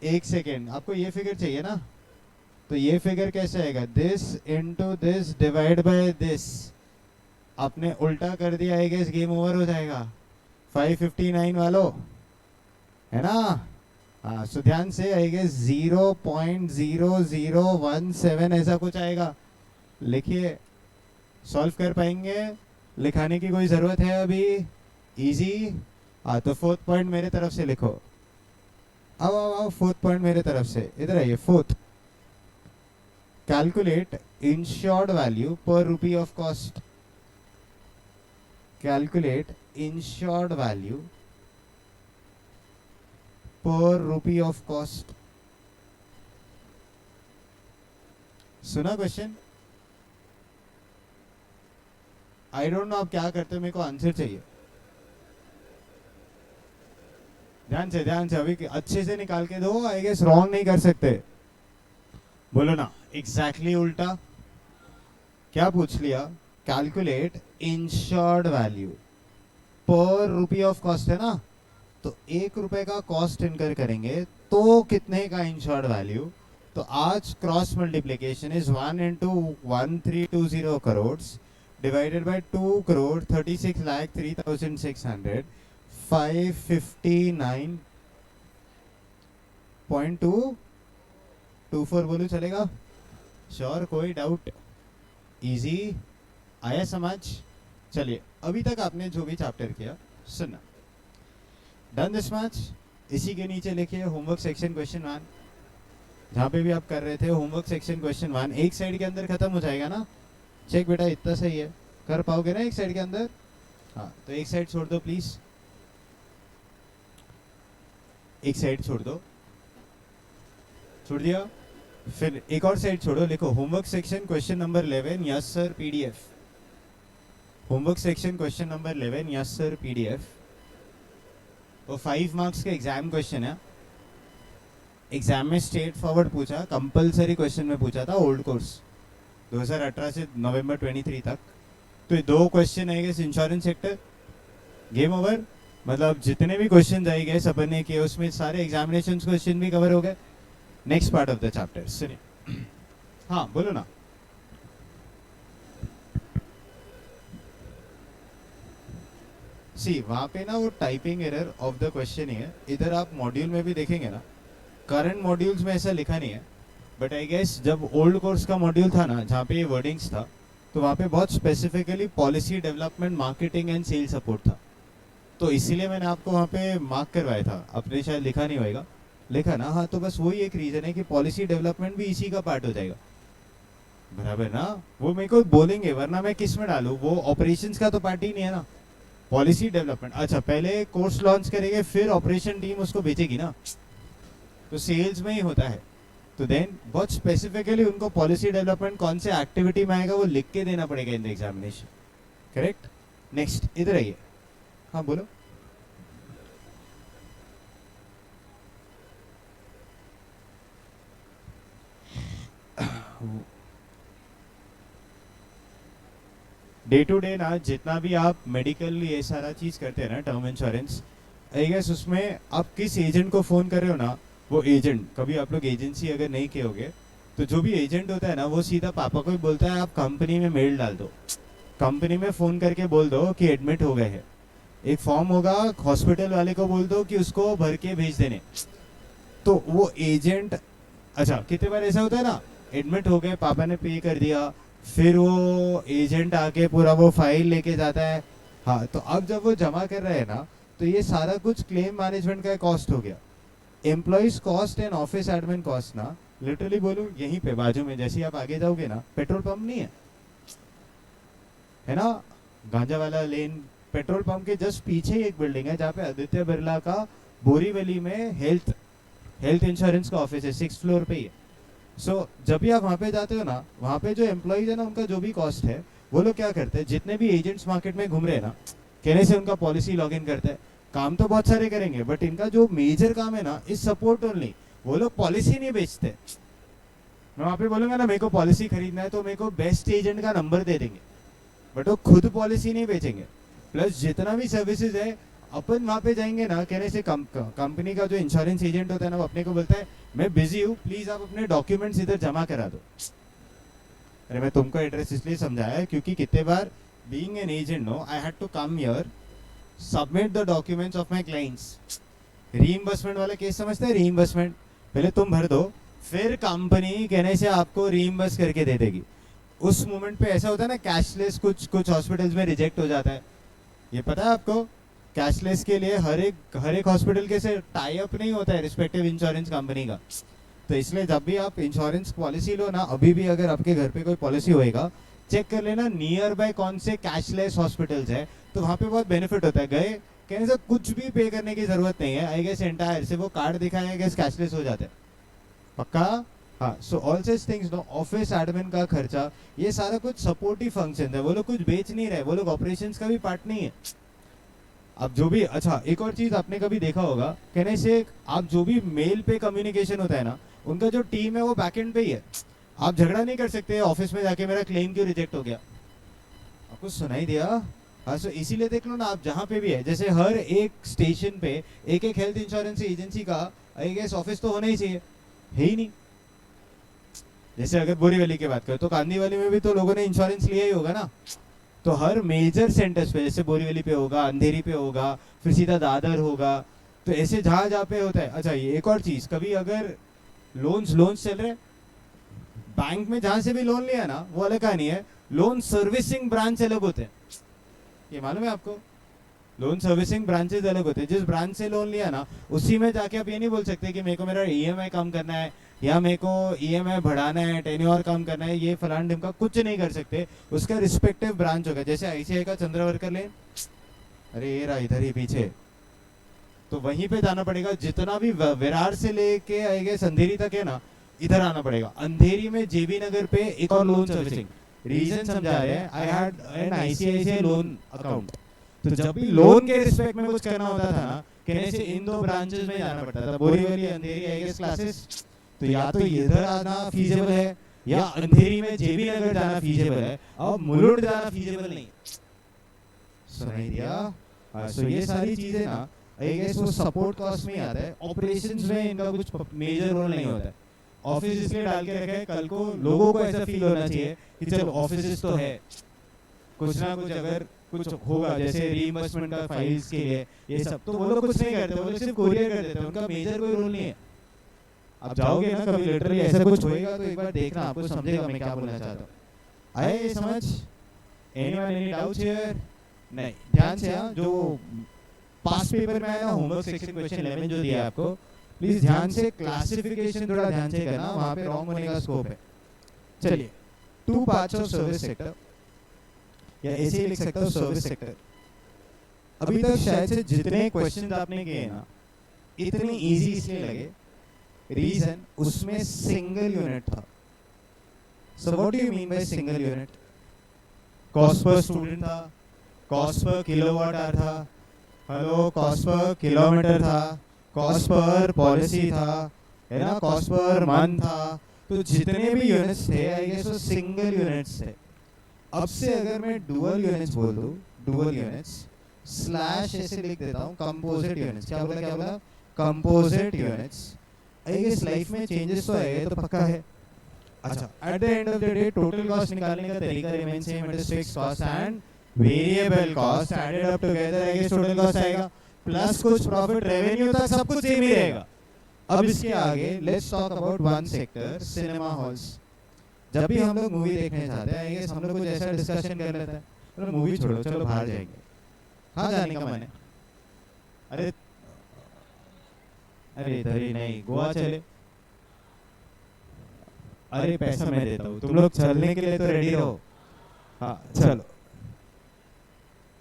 A: एक second, आपको ये figure चाहिए ना, तो ये फिगर कैसे आएगा? This into this divide by this. आपने उल्टा कर दिया, आई गेस गेम ओवर हो जाएगा 559 वालों, है ना? हाँ सो ध्यान से, आई गेस 0.0017 ऐसा कुछ आएगा। लिखिए, सॉल्व कर पाएंगे? लिखाने की कोई जरूरत है अभी? इजी। हाँ तो फोर्थ पॉइंट मेरे तरफ से लिखो। आओ फोर्थ पॉइंट मेरे तरफ से, इधर आइए। फोर्थ, कैलकुलेट इंश्योर्ड वैल्यू पर rupee of cost. Calculate insured value पर रुपी ऑफ कॉस्ट। सुना क्वेश्चन? आई डोंट नो आप क्या करते हो, मेरे को आंसर चाहिए। ध्यान से अभी अच्छे से निकाल के दो, आई गेस रॉन्ग नहीं कर सकते। बोलो ना एग्जैक्टली उल्टा। क्या पूछ लिया? कैलकुलेट इंश्योर्ड वैल्यू पर रुपी ऑफ कॉस्ट है ना, तो 1 रुपए का कॉस्ट इनकर करेंगे तो कितने का इंश्योर्ड वैल्यू? तो आज cross multiplication is 1 into 1320 crore divided by 2 crore 36 lakh 3,600 559.224 बोलूं चलेगा? श्योर? कोई डाउट? इजी आया समझ? चलिए अभी तक आपने जो भी चैप्टर किया सुनना। Done this much? इसी के नीचे लिखिए होमवर्क सेक्शन क्वेश्चन 1। जहाँ पे भी आप कर रहे थे होमवर्क सेक्शन क्वेश्चन 1 एक साइड के अंदर खत्म हो जाएगा ना? चेक बेटा इतना सही है, कर पाओगे ना एक साइड के अंदर? हाँ तो एक साइड छोड़ दो प्लीज, एक साइड छोड़ दो। छोड़ दिया? फिर एक और साइड छोड़ो, लिखो homework section question number 11 yes sir PDF. Homework section question number 11 yes sir PDF. वो 5 मार्क्स का एग्जाम क्वेश्चन है। एग्जाम में स्ट्रेट फॉरवर्ड पूछा, कंपलसरी क्वेश्चन में पूछा था, ओल्ड कोर्स 2018 से नवंबर 23 तक। तो ये 2 क्वेश्चन आएंगे इंश्योरेंस सेक्टर, गेम ओवर। मतलब जितने भी क्वेश्चन आए गए अपन ने किए, उसमें सारे एग्जामिनेशन क्वेश्चन भी कवर हो गए। Next part of the chapter सुनिए। हाँ बोलो ना। सी वहाँ पे ना वो typing error of the question ही है। इधर आप मॉड्यूल में भी देखेंगे ना, करंट मॉड्यूल्स में ऐसा लिखा नहीं है, बट आई गेस जब ओल्ड कोर्स का मॉड्यूल था ना, जहाँ पे ये वर्डिंग्स था, तो वहाँ पे बहुत specifically policy development, marketing and sale support था। तो इसीलिए मैंने आपको वहाँ पे मार्क करवाया था। आपने शायद लिखा नहीं होगा, लिखा ना? हाँ, तो बस वही एक रीजन है कि पॉलिसी डेवलपमेंट भी इसी का पार्ट हो जाएगा, बराबर ना? वो मेरे को बोलेंगे, वरना मैं किस में डालूँ? वो ऑपरेशंस का तो पार्ट ही नहीं है ना, पॉलिसी डेवलपमेंट। अच्छा, पहले कोर्स लॉन्च करेंगे, फिर ऑपरेशन टीम उसको भेजेगी ना, तो सेल्स में ही होता है। तो देन बहुत स्पेसिफिकली उनको पॉलिसी डेवलपमेंट कौन से एक्टिविटी में आएगा वो लिख के देना पड़ेगा इन द एग्जामिनेशन, करेक्ट? नेक्स्ट इधर आइए। हाँ बोलो। डे टू डे ना, जितना भी आप मेडिकल ये सारा चीज करते हैं ना, टर्म इंश्योरेंस, आई गेस उसमें आप किस एजेंट को फोन कर रहे हो ना, वो एजेंट, कभी आप लोग एजेंसी अगर नहीं किए होगे, तो जो भी एजेंट होता है ना, वो सीधा पापा को ही बोलता है आप कंपनी में मेल डाल दो, कंपनी में फोन करके बोल दो कि एडमिट हो गए हैं, एक फॉर्म होगा, हॉस्पिटल वाले को बोल दो कि उसको भर के भेज देने। तो वो एजेंट, अच्छा कितने बार ऐसा होता है ना, एडमिट हो गए, पापा ने पे कर दिया, फिर वो एजेंट आके पूरा वो फाइल लेके जाता है। हाँ, तो अब जब वो जमा कर रहे हैं ना, तो ये सारा कुछ क्लेम मैनेजमेंट का कॉस्ट हो गया। Employees cost and office admin cost ना, लिटरली बोलूं, यहीं पे बाजू में, जैसे आप आगे जाओगे ना, पेट्रोल पंप नहीं है ना, गांजा वाला लेन, पेट्रोल पंप के जस्ट पीछे ही एक बिल्डिंग है जहाँ पे आदित्य बिरला का बोरीवली में हेल्थ इंश्योरेंस का ऑफिस है, 6th फ्लोर पे ही है। सो जब भी आप वहाँ पे जाते हो ना, वहाँ पे जो एम्प्लॉइज है ना, उनका जो भी कॉस्ट है, वो लोग क्या करते हैं, जितने भी एजेंट्स मार्केट में घूम रहे हैं ना, कहने से उनका पॉलिसी लॉग इन करते हैं। काम तो बहुत सारे करेंगे, बट इनका जो मेजर काम है ना, इस सपोर्ट ओनली। वो लोग पॉलिसी नहीं बेचते। मैं वहाँ पे बोलूंगा ना, मेरे को पॉलिसी खरीदना है, तो मेरे को बेस्ट एजेंट का नंबर दे देंगे, बट वो खुद पॉलिसी नहीं बेचेंगे। प्लस जितना भी सर्विसेज है, अपन वहाँ पे जाएंगे ना, कहने से कंपनी का जो इंश्योरेंस एजेंट होता है ना, वो अपने को बोलता है मैं बिजी हूँ, प्लीज आप अपने डॉक्यूमेंट्स इधर जमा करा दो। अरे मैं तुमको एड्रेस इसलिए समझाया क्योंकि कितने बार being an agent no, I had to come here, submit the documents of my clients. Reimbursement वाला केस समझते हैं? रीइंबर्समेंट पहले तुम भर दो, फिर कंपनी कहने से आपको रीइंबर्स करके दे देगी। उस मोमेंट पे ऐसा होता है ना, कैशलेस कुछ हॉस्पिटल्स में रिजेक्ट हो जाता है, ये पता है आपको? कैशलेस के लिए हर एक हॉस्पिटल के से टाई अप नहीं होता है रिस्पेक्टिव इंश्योरेंस कंपनी का। तो इसलिए जब भी आप इंश्योरेंस पॉलिसी लो ना, अभी भी अगर आपके घर पे कोई पॉलिसी होएगा, चेक कर लेना नियर बाय कौन से कैशलेस हॉस्पिटल्स है, तो वहाँ पे बहुत बेनिफिट होता है। गए कहने से कुछ भी पे करने की जरूरत नहीं है, आई गेस एंटायर से वो कार्ड दिखाया, आई गेस कैशलेस हो जाता है, पक्का? हाँ, so all such things no, office admin का खर्चा, ये सारा कुछ सपोर्टिव फंक्शन है। वो लोग कुछ बेच नहीं रहे, वो लोग ऑपरेशंस का भी पार्ट नहीं है। अब जो भी, अच्छा एक और चीज आपने कभी देखा होगा, कहने से आप जो भी मेल पे कम्युनिकेशन होता है ना, उनका जो टीम है वो बैकएंड पे ही है। आप झगड़ा नहीं कर सकते ऑफिस में जाके मेरा क्लेम क्यों रिजेक्ट हो गया, आपको सुनाई दिया? हाँ, सो इसीलिए देख लो ना, आप जहाँ पे भी है, जैसे हर एक स्टेशन पे एक हेल्थ इंश्योरेंस एजेंसी का आई गेस ऑफिस तो होना ही चाहिए, है ही नहीं। जैसे अगर बोरीवली की बात करें, तो कांदीवली में भी तो लोगों ने इंश्योरेंस लिया ही होगा ना। तो हर मेजर सेंटर्स पे, जैसे बोरीवली पे होगा, अंधेरी पे होगा, फिर सीधा दादर होगा, तो ऐसे जहाँ जहाँ पे होता है। अच्छा, ये एक और चीज, कभी अगर लोन्स चल रहे, बैंक में जहां से भी लोन लिया ना, वो अलग कहानी है, लोन सर्विसिंग ब्रांच अलग होते हैं, ये मालूम है आपको? लोन सर्विसिंग ब्रांचेस अलग होते हैं। जिस ब्रांच से लोन लिया ना, उसी में जाके आप ये नहीं बोल सकते कि मेरे को मेरा ईएमआई कम करना है, या मेरे को ईएमआई बढ़ाना है, टेन्योर कम करना है, ये फलान ढिम का कुछ नहीं कर सकते। उसका रिस्पेक्टिव ब्रांच होगा। जैसे आईसीआई का चंद्रवर्कर लेन, अरे ये रहा इधर ही पीछे, तो वहीं पे जाना पड़ेगा। जितना भी विरार से लेके आई गेस अंधेरी तक है ना, इधर आना पड़ेगा। अंधेरी में जेबी नगर पे एक और लोन सर्विसिंग, रीजन समझा रहे हैं, I had an ICICI loan account. तो जब भी लोन के रिस्पेक्ट में कुछ करना होता था ना, कहने से इन 2 ब्रांचेस में जाना पड़ता था, बोरीवली अंधेरी आई गेस क्लासेस, तो या तो इधर आना फीजेबल है या अंधेरी में जेबी नगर जाना फीजेबल है, अब मुलुंड जाना फीजेबल नहीं। सुनाई दिया। सो ये सारी चीजें ना आई गेस वो सपोर्ट कॉस्ट में ही आता है, ऑपरेशंस में इनका कुछ मेजर रोल नहीं होता है। ऑफिस इसलिए डाल के रखा है, कल को लोगों को ऐसा फील होना चाहिए कि चलो ऑफिस तो है, कुछ ना कुछ अगर कुछ होगा जैसे रीइंबर्समेंट का फाइल्स के लिए ये सब, तो वो लोग कुछ नहीं करते, वो लोग सिर्फ कोरियर कर देते हैं, उनका मेजर कोई रोल नहीं है। आप जाओगे ना कभी लिटरली ऐसा कुछ होएगा तो एक बार देखना, आपको समझेगा मैं क्या बोलना चाहता हूँ। आए ये समझ? Anyone any doubts here? नहीं, ध्यान से। हाँ, जो पास्ट पेपर में आया ना होमवर्क सेक्शन क्वेश्चन 11 जो दिया आपको, प्लीज ध्यान से क्लासिफिकेशन थोड़ा ध्यान से करना, वहां पे रॉन्ग होने का स्कोप है। चलिए, 2 पार्ट्स ऑफ सर्विस सेक्टर, या ऐसे ही लिख सकता हूँ सर्विस सेक्टर। अभी तक शायद से जितने क्वेश्चंस आपने किए ना इतने इजी इसलिए लगे, रीजन उसमें सिंगल यूनिट था। So what do you mean by single unit? Cost per student था, कॉस्ट पर किलोवाट आवर था, हेलो कॉस्ट पर किलोमीटर था, कॉस्ट पर पॉलिसी था, है ना, कॉस्ट पर मंथ था, तो जितने भी यूनिट्स थे आई गेस वो सिंगल यूनिट्स थे। अब से अगर मैं डुअल यूनिट्स बोल दूं, डुअल यूनिट्स स्लैश ऐसे लिख देता हूं कंपोजिट यूनिट्स, क्या बोला composite units, I guess life में चेंजेस तो आएगा, तो पक्का है। अच्छा, at the end of the day total cost निकालने का तरीका remain same, it is fixed cost and variable cost added up together, I guess total cost आएगा प्लस कुछ प्रॉफिट रेवेन्यू तक सब कुछ सेम ही रहेगा। अब इसके आगे let's talk about one sector, cinema halls. जब भी हम लोग मूवी देखने जाते हैं आई गेस हम लोग कुछ ऐसा डिस्कशन कर लेते हैं, चलो मूवी छोड़ो, चलो बाहर जाएंगे। कहाँ जाने का मन है? अरे इधर ही नहीं, गोवा चले। अरे पैसा मैं देता हूँ, तुम लोग चलने के लिए तो रेडी रहो। हाँ चलो,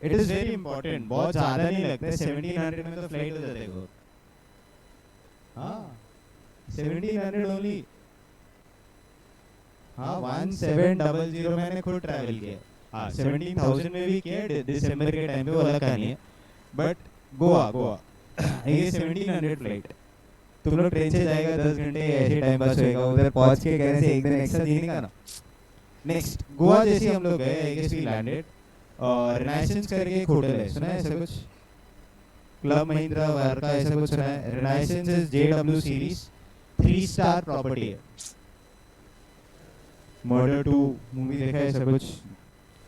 A: इट इज वेरी इंपॉर्टेंट, बहुत ज्यादा नहीं लगता है, 1700 में तो फ्लाइट हो जाते हैं। हाँ 1700 ओनली। हाँ 1700 मैंने खुद ट्रैवल किया। हाँ 17,000 में भी किया दिसंबर के टाइम पे, वो अलग कहानी है। बट गोवा ये 1700 फ्लाइट, तुम लोग ट्रेन से जाएगा 10 घंटे ऐसे टाइम पास होएगा, उधर पहुंच के कहने से एक दिन एक्स्ट्रा जीने का ना। नेक्स्ट गोवा जैसे हम लोग गए, आई गेस वी लैंडेड और रिनाइसेंस करके एक होटल है, सुना है ऐसा कुछ? क्लब महिंद्रा वारका ऐसा कुछ सुना है? Renaissance is JW series 3 star property है। मर्डर 2 मूवी देखा है ऐसा कुछ?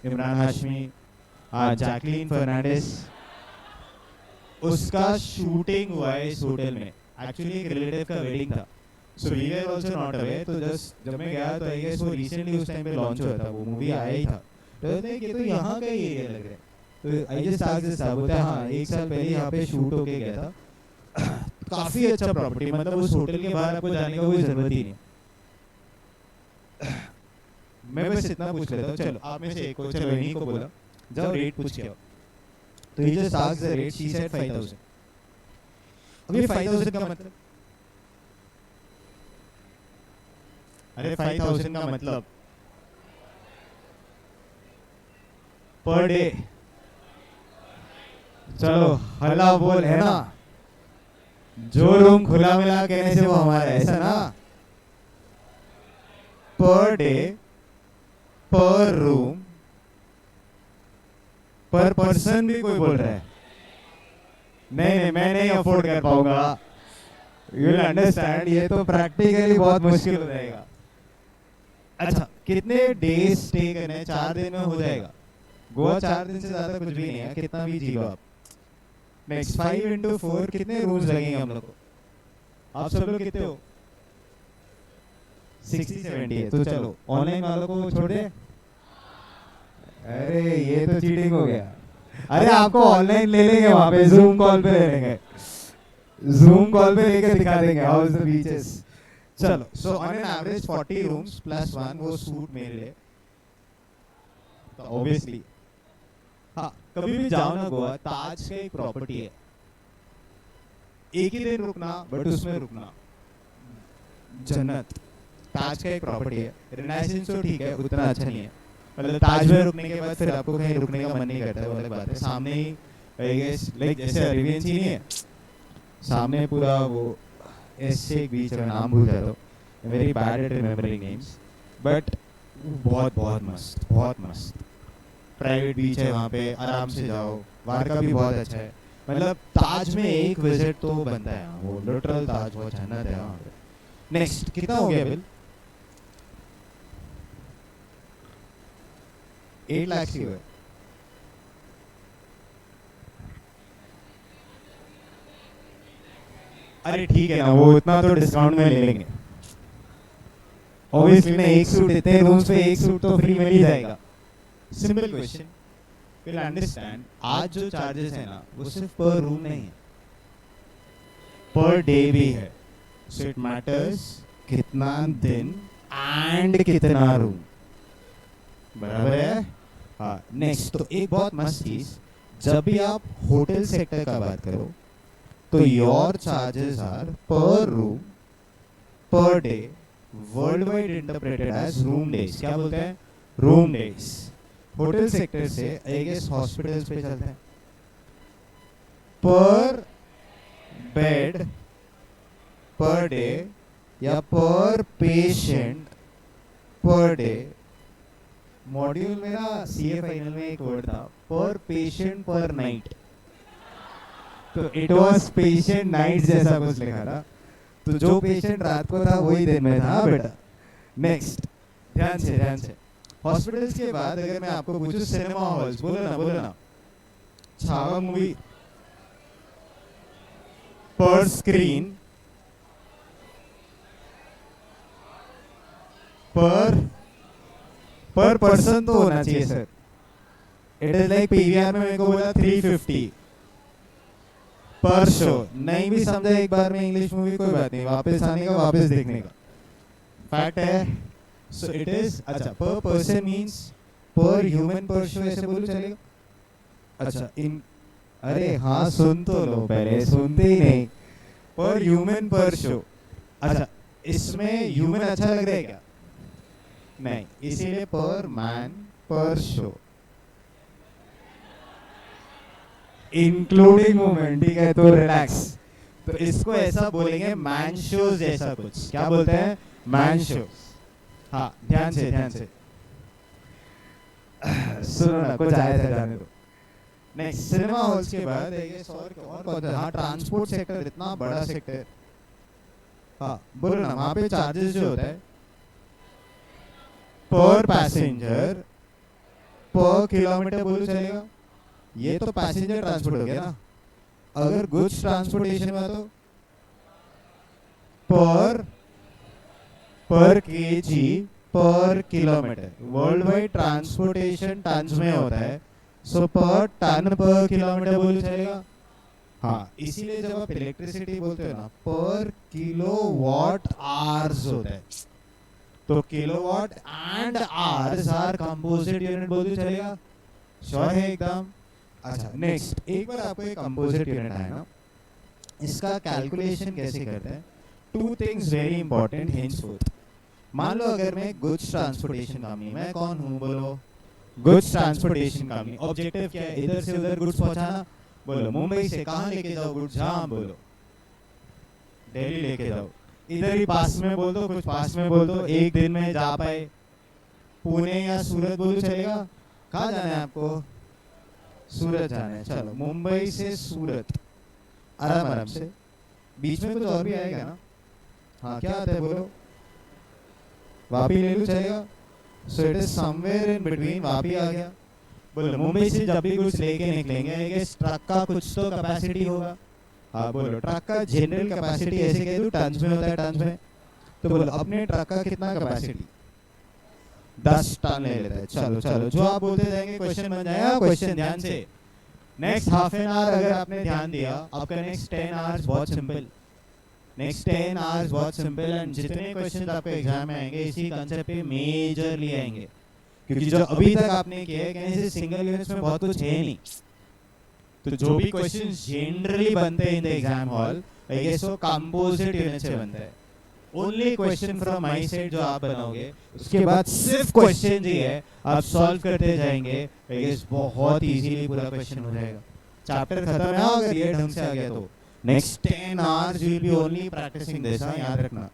A: इमरान हाशमी, जैकलीन फर्नांडिस, उसका शूटिंग हुआ है इस होटल में। एक्चुअली एक रिलेटिव का वेडिंग था, so we were also not away. तो जस्ट जब मैं गया तो आई गेस वो रिसेंटली उस टाइम पे लॉन्च हुआ था, वो मूवी आया ही था, तो ये तो यहाँ का ही एरिया लग रहा है। तो आई जस्ट आस्क्ड दिस, बोलता है हाँ 1 साल पहले यहाँ पे शूट होके गया था। काफी अच्छा प्रॉपर्टी, मतलब उस होटल के बाहर आपको जाने का कोई जरूरत ही नहीं। मैं बस इतना पूछ लेता हूँ, चलो आप में से एक को, चलो इन्हीं को बोला जाओ रेट पूछ के आओ। तो ये just asked the rate, she said 5000। अब ये 5000 का मतलब, अरे 5000 का मतलब पर डे। चलो हल्ला बोल, है ना, जो रूम खुला मिला कहने से वो हमारा, ऐसा ना। पर डे, पर रूम, पर पर्सन भी कोई बोल रहा है। नहीं मैं नहीं अफोर्ड कर पाऊंगा, यू विल अंडरस्टैंड, ये तो प्रैक्टिकली बहुत मुश्किल हो जाएगा। अच्छा कितने डेज स्टे करने हैं? 4 दिन में हो जाएगा। गोवा 4 दिन से ज्यादा कुछ भी नहीं है, कितना भी जी लो आप। नेक्स्ट 5 into 4 कितने रूम्स लगेंगे हम लोग को? आप सब लोग कितने हो? 60-70 है, तो चलो ऑनलाइन वालों को छोड़ दे। अरे ये तो चीटिंग हो गया। अरे आपको ऑनलाइन ले लेंगे, वहां पे जूम कॉल पे ले लेंगे, जूम कॉल पे लेके दिखा देंगे हाउ इज द बीचेस। चलो so on an average 40 rooms plus 1 वो सूट मेरे लिए, तो ऑब्वियसली हाँ कभी भी जाओ ना गोवा, ताज का एक प्रॉपर्टी है, एक ही दिन रुकना बट उसमें रुकना जन्नत। ताज का एक प्रॉपर्टी है, रिनाइसेंस तो ठीक है उतना अच्छा नहीं है, मतलब ताज में रुकने के बाद फिर आपको कहीं रुकने का मन नहीं करता है, वो अलग बात है। सामने ही आई गेस लाइक जैसे अरेबियन सी नहीं है, सामने पूरा वो एस से एक बीच में नाम भूल जाता हूँ, very bad at remembering names, but बहुत बहुत मस्त, बहुत मस्त प्राइवेट बीच है वहाँ पे, आराम से जाओ, वहाँ का भी बहुत अच्छा है, मतलब ताज में एक विजिट तो बनता है, वो लिटरल ताज बहुत जन्नत है वहाँ पे। नेक्स्ट कितना हो गया बिल? 8 लाख ही हुआ। अरे ठीक है ना, वो इतना तो डिस्काउंट में ले लेंगे ऑब्वियसली ना, एक सूट इतने रूम्स पे एक सूट तो फ्री मिल ही जाएगा। सिंपल क्वेश्चन, विल अंडरस्टैंड आज जो चार्जेस है ना वो सिर्फ पर रूम नहीं है, पर डे भी है, सो इट मैटर्स कितना दिन एंड कितना रूम, बराबर है? हाँ नेक्स्ट, तो एक बहुत मस्त चीज, जब भी आप होटल सेक्टर का बात करो तो your charges are per room per day, world wide interpreted as room days. क्या बोलते हैं? Room days. होटल सेक्टर से आई गेस हॉस्पिटल्स पे चलते हैं, पर बेड पर डे या पर पेशेंट पर डे। मॉड्यूल में ना सीए फाइनल में एक वर्ड था, पर पेशेंट पर नाइट, तो इट वाज पेशेंट नाइट जैसा कुछ लिखा था, तो जो पेशेंट रात को था वही दिन में था बेटा। नेक्स्ट, ध्यान से हॉस्पिटल्स के बाद अगर मैं आपको पूछूं सिनेमा हॉल्स, बोलो ना छावा मूवी पर स्क्रीन पर पर्सन तो होना चाहिए sir, it is like PVR में मेरे को बोला 350 पर शो, नहीं भी समझा एक बार में इंग्लिश मूवी कोई बात नहीं, वापस आने का वापस देखने का फैक्ट है। सो इट इज, अच्छा पर पर्सन मींस पर ह्यूमन पर शो ऐसे बोलूं चलेगा? अच्छा इन, अरे हाँ सुन तो लो पहले, सुनते ही नहीं, पर ह्यूमन पर शो। अच्छा इसमें ह्यूमन अच्छा लग रहा है क्या? नहीं, इसीलिए पर मैन पर शो इंक्लूडिंग वुमेन, ठीक है? तो रिलैक्स, तो इसको ऐसा बोलेंगे मैन शोज जैसा कुछ। क्या बोलते हैं? Man shows. हाँ ध्यान से सुनो ना, कुछ आया था जाने दो। नेक्स्ट, सिनेमा हॉल्स के बाद और कौन सा? हाँ ट्रांसपोर्ट सेक्टर, इतना बड़ा सेक्टर। हाँ बोलो ना, वहाँ पे चार्जेस जो होता है पर पैसेंजर पर किलोमीटर बोलो चलेगा? ये तो पैसेंजर ट्रांसपोर्ट हो गया ना। अगर गुड्स ट्रांसपोर्टेशन में तो per KG per kilometre, world wide transportation tons में होता है, सो पर टन पर किलोमीटर बोलो चलेगा? हाँ इसीलिए जब आप इलेक्ट्रिसिटी बोलते हो ना, पर किलोवाट आवर्स होता है, तो kilowatt and hours are composite unit बोलो चलेगा? श्योर है एकदम? अच्छा नेक्स्ट, एक बार आपको एक कंपोजिट यूनिट है ना, इसका कैलकुलेशन कैसे करते हैं? Two things very important henceforth. मान लो अगर मैं गुड्स ट्रांसपोर्टेशन कंपनी, मैं कौन हूँ बोलो? Goods transportation company. ऑब्जेक्टिव क्या है? इधर से उधर गुड्स पहुंचाना। बोलो मुंबई से कहाँ लेके जाओ गुड्स? जहाँ बोलो दिल्ली लेके जाओ, इधर ही पास में बोल दो, कुछ पास में बोल दो, एक दिन में जा पाए पुणे या सूरत बोलो चलेगा? कहाँ जाना है आपको? सूरत जाना है, चलो मुंबई से सूरत आराम से, बीच में कुछ और भी आएगा ना? हाँ क्या आता है बोलो? वापी ले लूं चलेगा? So it is somewhere in between, Vapi आ गया। बोलो मुंबई से जब भी कुछ लेके निकलेंगे आई गेस ट्रक का कुछ तो कैपेसिटी होगा। हाँ बोलो ट्रक का जनरल कैपेसिटी ऐसे कह दूं टन्स में होता है, टन्स में, तो बोलो अपने ट्रक का कितना कैपेसिटी? 10 टन ले लेता है। चलो जो आप बोलते जाएंगे क्वेश्चन बन जाएगा। क्वेश्चन ध्यान से, नेक्स्ट हाफ एन आवर अगर आपने ध्यान दिया, आपका नेक्स्ट 10 आवर्स बहुत सिंपल, नेक्स्ट 10 आवर्स बहुत सिंपल, एंड जितने क्वेश्चन आपके एग्जाम में आएंगे इसी कंसेप्ट पे मेजरली आएंगे, क्योंकि जो अभी तक आपने किया है कहने से सिंगल यूनिट्स में बहुत कुछ है नहीं, तो जो भी क्वेश्चन जनरली बनते हैं in the exam hall I guess वो कंपोजिट यूनिट से बनता है। Only question from my side जो आप बनाओगे, उसके बाद सिर्फ क्वेश्चन ही है, आप सॉल्व करते जाएंगे, आई गेस बहुत इजीली पूरा क्वेश्चन हो जाएगा। चैप्टर खत्म है अगर ये ढंग से आ गया तो। Next 10 hours you will be only practising this, याद रखना।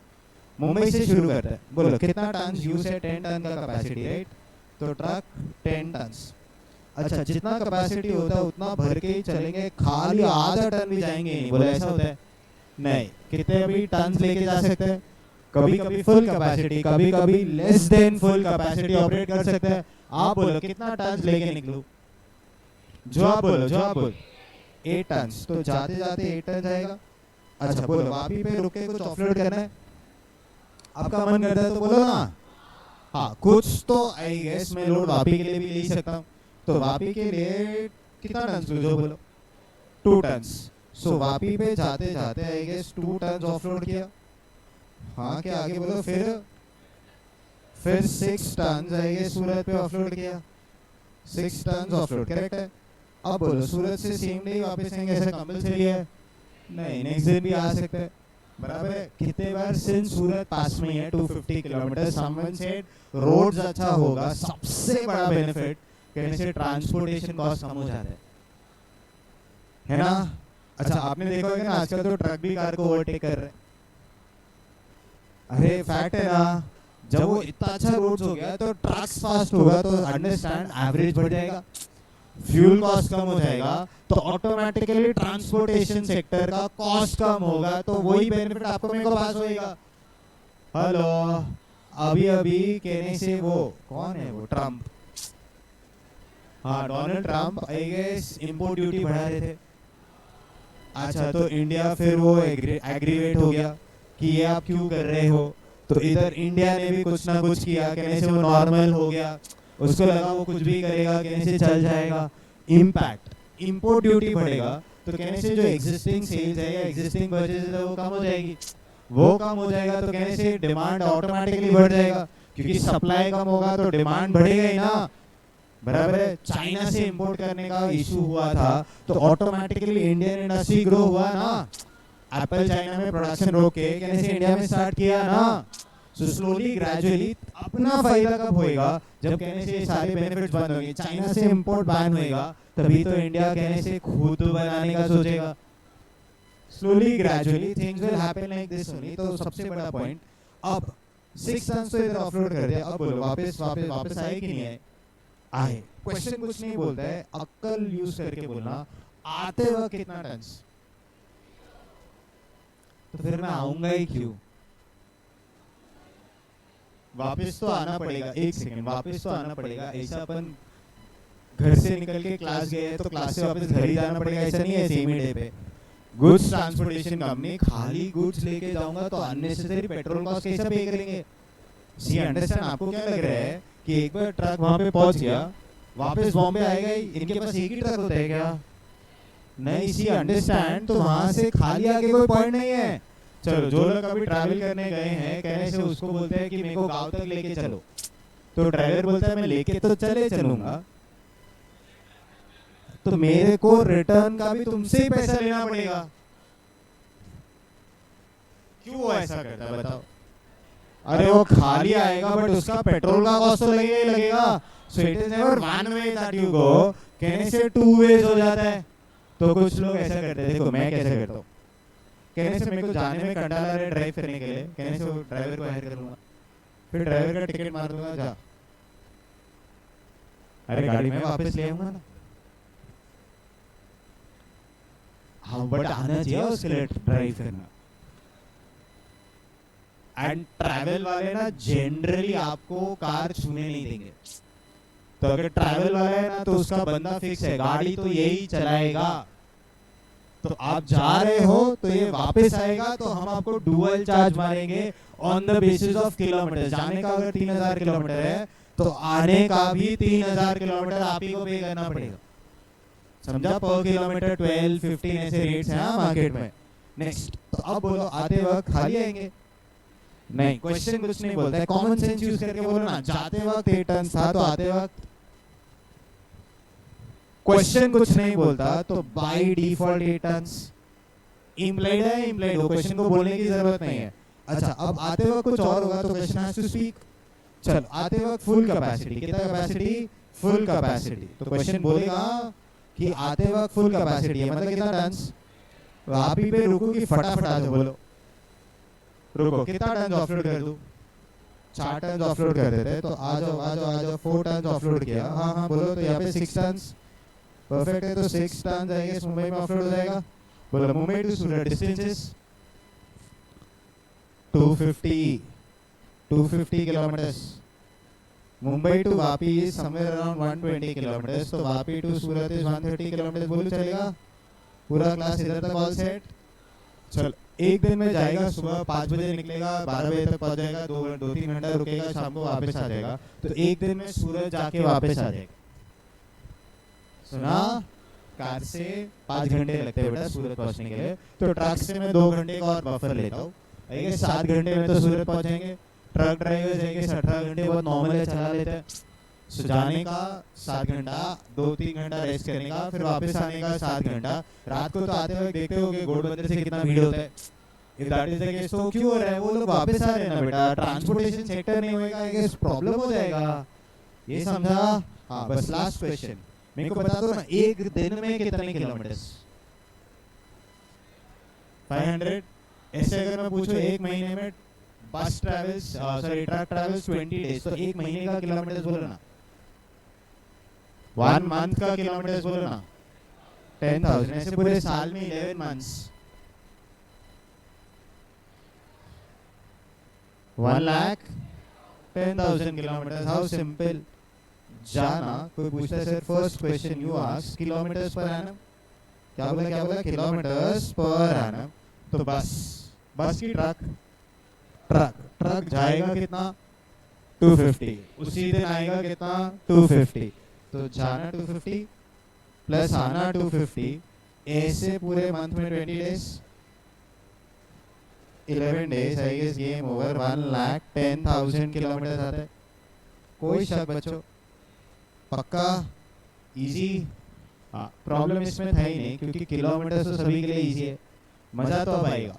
A: मुंबई से शुरू करते हैं, बोलो कितना टन यूज है? 10 टन का कैपेसिटी, राइट? तो ट्रक 10 टन। अच्छा, जितना कैपेसिटी होता है उतना भर के ही चलेंगे, खाली आधा टन भी जाएंगे नहीं, बोलो ऐसा होता है? नहीं, कितने भी टन लेके जा सकते हैं, कभी कभी फुल कैपेसिटी, कभी कभी less than full capacity operate कर सकते हैं। आप बोलो कितना टन लेके निकलूं? जो आप बोलो, जो आप बोलो। 8 टन, तो जाते जाते 8 टन जाएगा। अच्छा बोलो, वापी पे रुक के कुछ ऑफलोड करना है, आपका मन करता है तो बोलो ना। हाँ, कुछ तो आई गेस मैं लोड वापी के लिए भी ले सकता हूँ। तो वापी के लिए कितना टन? जो बोलो 2 टन। सो वापी पे जाते जाते आई गेस 2 टन ऑफलोड किया। हाँ, क्या आगे बोलो? फिर 6 टन आएंगे सूरत पे ऑफलोड किया, 6 टन ऑफलोड, करेक्ट है। अब बोलो सूरत से सेम डे वापस आएंगे, ऐसा कंपलसरी है? नहीं, नेक्स्ट दिन भी आ सकते हैं, बराबर है। कितने बार? सिंस सूरत पास में है 250 किलोमीटर, समवन सेड रोड्स अच्छा होगा, सबसे बड़ा बेनिफिट कहने से ट्रांसपोर्टेशन कॉस्ट कम हो जाता है ना? अच्छा, आपने देखा होगा ना आजकल तो ट्रक भी कार को ओवरटेक कर रहे हैं। अरे फैक्ट है ना, जब वो इतना अच्छा रोड्स हो गया तो ट्रक्स फास्ट होगा, तो अंडरस्टैंड एवरेज बढ़ जाएगा, फ्यूल कॉस्ट कम हो जाएगा, तो ऑटोमेटिकली ट्रांसपोर्टेशन सेक्टर का कॉस्ट कम होगा, तो वही बेनिफिट आपको मेरे को पास होएगा। हेलो, अभी अभी कहने से वो कौन है, वो ट्रम्प, हाँ Donald Trump I guess import duty बढ़ा रहे थे। अच्छा, तो इंडिया फिर वो एग्रीवेट हो गया कि ये आप क्यों कर रहे हो, तो इधर इंडिया ने भी कुछ ना कुछ किया, कहने से वो नॉर्मल हो गया, उसको लगा वो कुछ भी करेगा कहने से चल जाएगा। इम्पैक्ट, इंपोर्ट ड्यूटी बढ़ेगा तो कहने से जो एग्जिस्टिंग सेल्स है या एग्जिस्टिंग परचेज है वो कम हो जाएगी, वो कम हो जाएगा तो कहने से डिमांड ऑटोमेटिकली बढ़ जाएगा, क्योंकि सप्लाई कम होगा तो डिमांड बढ़ेगा ही ना, बराबर है। चाइना से इंपोर्ट करने का इशू हुआ था तो ऑटोमेटिकली इंडियन इंडस्ट्री ग्रो हुआ ना, एप्पल चाइना में प्रोडक्शन रोक के कहने से इंडिया में स्टार्ट किया ना। सो स्लोली ग्रेजुअली अपना फायदा कब होएगा? जब कहने से सारे बेनिफिट्स बंद होंगे, चाइना से इंपोर्ट बैन होएगा, तभी तो इंडिया कहने से खुद बनाने का सोचेगा। Slowly gradually things will happen like this only. तो सबसे बड़ा पॉइंट, अब 6 टन तो इधर ऑफलोड कर दिया, अब बोलो वापस वापस वापस आए कि नहीं आए? आए। क्वेश्चन कुछ नहीं बोलता है, अक्ल यूज करके बोलना, आते वक्त कितना टन? तो फिर मैं आऊंगा ही क्यों? वापस तो आना पड़ेगा, एक सेकंड, वापस तो आना पड़ेगा। ऐसा अपन घर से निकल के क्लास गए तो क्लास से वापस घर ही जाना पड़ेगा, ऐसा नहीं है सेम ही डे पे। गुड्स ट्रांसपोर्टेशन कंपनी खाली गुड्स लेके जाऊंगा तो अननेसेसरी पेट्रोल कॉस्ट कैसे पे करेंगे? सी अंडरस्टैंड? आपको क्या लग रहा है कि एक बार ट्रक वहां पे पहुंच गया, वापस बॉम्बे आएगा ही? इनके पास एक ही ट्रक होता है क्या? नहीं, सी अंडरस्टैंड? तो वहां से खाली आके कोई पॉइंट नहीं है। चलो, जो लोग अभी ट्रैवल करने गए हैं कहने से उसको बोलते हैं कि मेरे को गांव तक लेके चलो, तो ड्राइवर बोलता है मैं लेके तो चलूंगा, तो मेरे को रिटर्न का भी तुमसे ही पैसा लेना पड़ेगा। क्यों वो ऐसा करता है बताओ? अरे वो खाली आएगा बट उसका पेट्रोल का कॉस्ट तो लगेगा ही लगेगा। सो it is never one way that you go, कहने से 2 वेज हो जाता है। तो कुछ लोग ऐसा करते हैं, देखो मैं कैसे करता हूँ, कहने से मेरे को जाने में कंटाल आ रहा है ड्राइव करने के लिए, कहने से वो ड्राइवर को हायर कर लूंगा, फिर ड्राइवर का टिकट मार दूंगा, जा, अरे गाड़ी में वापस ले आऊंगा ना। हाँ, बट आना चाहिए उसके लिए ड्राइव करना। एंड ट्रैवल वाले ना जनरली आपको कार छूने नहीं देंगे, तो अगर ट्रैवल वाला है ना तो उसका बंदा फिक्स है, गाड़ी तो यही चलाएगा। तो आप जा रहे हो तो ये वापस आएगा तो हम आपको डुअल चार्ज मारेंगे on the basis of kilometre. जाने का अगर 3000 किलोमीटर है तो आने का भी 3000 किलोमीटर आप ही को पे करना पड़ेगा, समझा? पर किलोमीटर 12-15 ऐसे रेट्स हैं मार्केट में। नेक्स्ट, तो अब बोलो आते वक्त खाली आएंगे? नहीं, क्वेश्चन कुछ नहीं बोलता है, कॉमन सेंस यूज करके बोलो ना। जाते वक्त 8 टन था तो आते वक्त, क्वेश्चन कुछ नहीं बोलता तो बाय डिफॉल्ट 8 टन। इम्प्लाइड है, इम्प्लाइड हो, क्वेश्चन को बोलने की जरूरत नहीं है। अच्छा, अब आते वक्त कुछ और होगा तो क्वेश्चन हैज टू स्पीक। चलो, आते वक्त फुल कैपेसिटी, कितना कैपेसिटी? Full capacity. तो क्वेश्चन बोलेगा कि आते वक्त फुल कैपेसिटी है, मतलब कितना टन? वापी पे रुको कि फटाफट आ जाओ, बोलो रुको, कितना टन ऑफलोड कर दूं? 4 टन ऑफलोड कर देते हैं, तो आ जाओ आ जाओ आ जाओ। 4 टन ऑफलोड किया, हाँ हाँ बोलो। तो यहाँ पे 6 टन परफेक्ट है, तो 6 टन जाएंगे मुंबई में ऑफलोड हो जाएगा। बोलो Mumbai to Surat distances 250 kilometres. Mumbai to Vapi is somewhere around 120 kilometres, तो Vapi to Surat is 130 kilometres. बोलो चलेगा? पूरा क्लास इधर तक ऑल सेट। चलो, एक दिन में जाएगा, सुबह 5 बजे निकलेगा, 12 बजे तक पहुंच जाएगा, 2-3 घंटा रुकेगा, शाम को वापस आ जाएगा। तो एक दिन में सूरत जाके वापस आ जाएगा। सुना? कार से 5 घंटे लगते हैं बेटा सूरत पहुंचने के लिए, तो ट्रक से मैं 2 घंटे का और बफर लेता हूँ। 7 घंटे में तो सूरत पहुंचेंगे। ट्रक ड्राइवर जाएंगे 18 घंटे, बहुत नॉर्मल है, चला लेते हैं। सो जाने का 7 घंटा, 2-3 घंटा रेस्ट करने का, फिर वापस आने का 7 घंटा। रात को तो आते हुए देखते हो कि घोड़बंदर से कितना भीड़ होता है। If that is the case, तो क्यों हो रहा है? वो लोग वापस आ रहे हैं ना बेटा, ट्रांसपोर्टेशन सेक्टर नहीं होएगा, आई गेस प्रॉब्लम हो जाएगा। ये समझा? हाँ, बस लास्ट क्वेश्चन मेरे को बता दो ना, एक दिन में कितने किलोमीटर्स? 500। ऐसे अगर मैं पूछूं एक महीने में बस travels, sorry truck travels 20 days, तो एक महीने का किलोमीटर्स बोलो ना। 1 मंथ का किलोमीटर्स बोलो ना। 10,000। ऐसे पूरे साल में 11 मंथ्स, 1,10,000 किलोमीटर्स। How simple. जाना, कोई पूछता है sir first question you ask kilometres per annum, क्या बोला? Kilometres per annum. तो बस की ट्रक जाएगा कितना? 250। उसी दिन आएगा कितना? 250। तो जाना 250 प्लस आना 250, ऐसे पूरे मंथ में 20 days, 11 days, I guess game over. 1,10,000 kilometre आते हैं। कोई शक बच्चों? पक्का? इजी? हाँ, प्रॉब्लम इसमें था ही नहीं, क्योंकि किलोमीटर तो सभी के लिए इजी है। मजा तो अब आएगा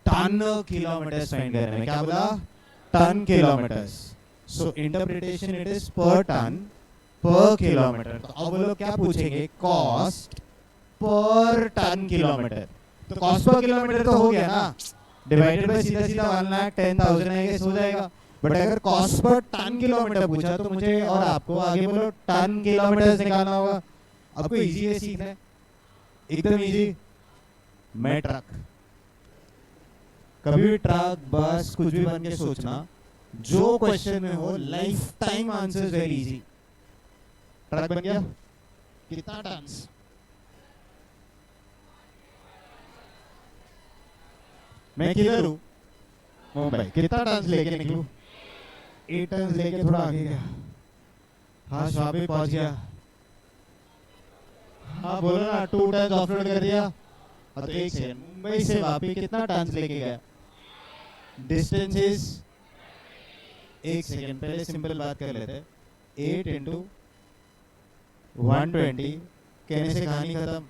A: टन किलोमीटर्स फाइंड करने में। क्या बोला? Ton kilometres. So interpretation it is per ton per kilometre. तो अब वो लोग क्या पूछेंगे? Cost per ton kilometre. तो कॉस्ट पर किलोमीटर तो हो गया ना, डिवाइडेड बाय सीधा सीधा 1,10,000 है, हो जाएगा। बट अगर कॉस्ट पर टन किलोमीटर पूछा तो मुझे और आपको आगे बोलो टन किलोमीटर निकालना होगा। आपको इजी है सीखना है, एकदम इजी। मैं ट्रक, कभी भी ट्रक बस कुछ भी बन के सोचना, जो क्वेश्चन में हो life time answer very easy. Truck बन गया, कितना टन्स? मैं किधर हूँ? मुंबई। कितना टन्स लेके निकलूं? 8 टन्स लेके थोड़ा आगे गया, हाँ वहां पे पहुंच गया। हाँ बोलो ना, 2 टन्स ऑफलोड कर दिया। हाँ तो एक सेकंड, मुंबई से वापी कितना टन्स लेके गया? डिस्टेंस इज, एक सेकंड पहले सिंपल बात कर लेते हैं। 8 इंटू 120 कहने से कहानी खत्म।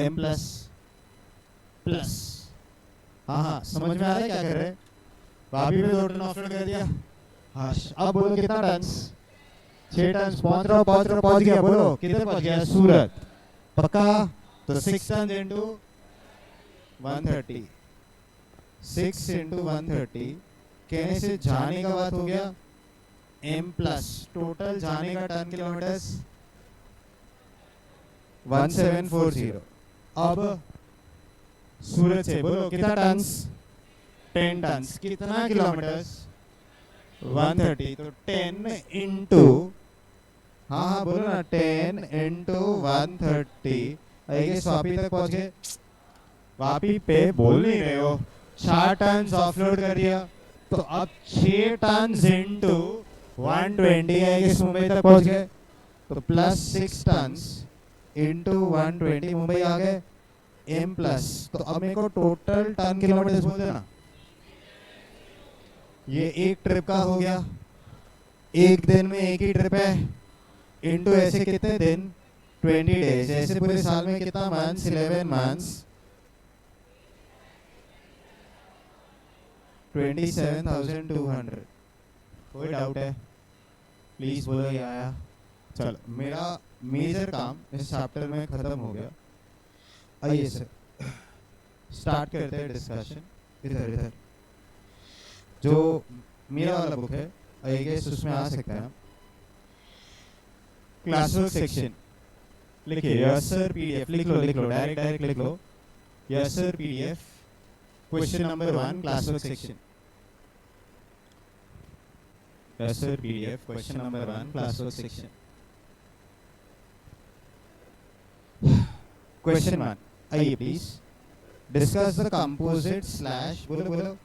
A: m प्लस प्लस, हाँ समझ में आ रहा है क्या कर रहे हैं? वापी पे 2 टन ऑफलोड कर दिया। हाँ अब बोलो कितना टन्स? 6 टन्स। पहुंच गया। बोलो किधर पहुंच गया? सूरत। पक्का? तो 6 टन इंटू 130, 6 इंटू 130 कहने से जाने का बात हो गया m प्लस टोटल जाने का टन किलोमीटर्स 1740। अब सूरत से बोलो कितना टन्स? 10 टन्स। कितना किलोमीटर्स? 130। तो 10 इंटू, हाँ बोलो ना, 10 इंटू 130। आई गेस वापी तक पहुंच गए। वापी पे बोल नहीं रहे हो, 4 टन्स ऑफलोड कर दिया। तो अब 6 tons into 120 I guess Mumbai तक पहुंच गए। तो प्लस 6 टन्स इंटू 120 मुंबई आ गए। m प्लस, तो अब मेरे को टोटल टन किलोमीटर बोल देना। ये एक ट्रिप का हो गया, एक दिन में एक ही ट्रिप है, इंटू ऐसे कितने दिन? 20 डेज। ऐसे पूरे साल में कितना मंथ्स? 11 मंथ्स, 27,200। कोई डाउट है? प्लीज बोलो ये आया। चलो, मेरा मेजर काम इस चैप्टर में खत्म हो गया। आइए सर स्टार्ट करते हैं डिस्कशन। इधर जो मेरा वाला बुक है आई गेस उसमें आ सकता है क्लासवर्क सेक्शन। लिखिए यस सर पीडीएफ लिख लो डायरेक्ट लिख लो yes sir PDF question number 1 classwork section. Yes sir PDF question number 1 classwork section. Question 1 आइए please discuss the composite slash बोलो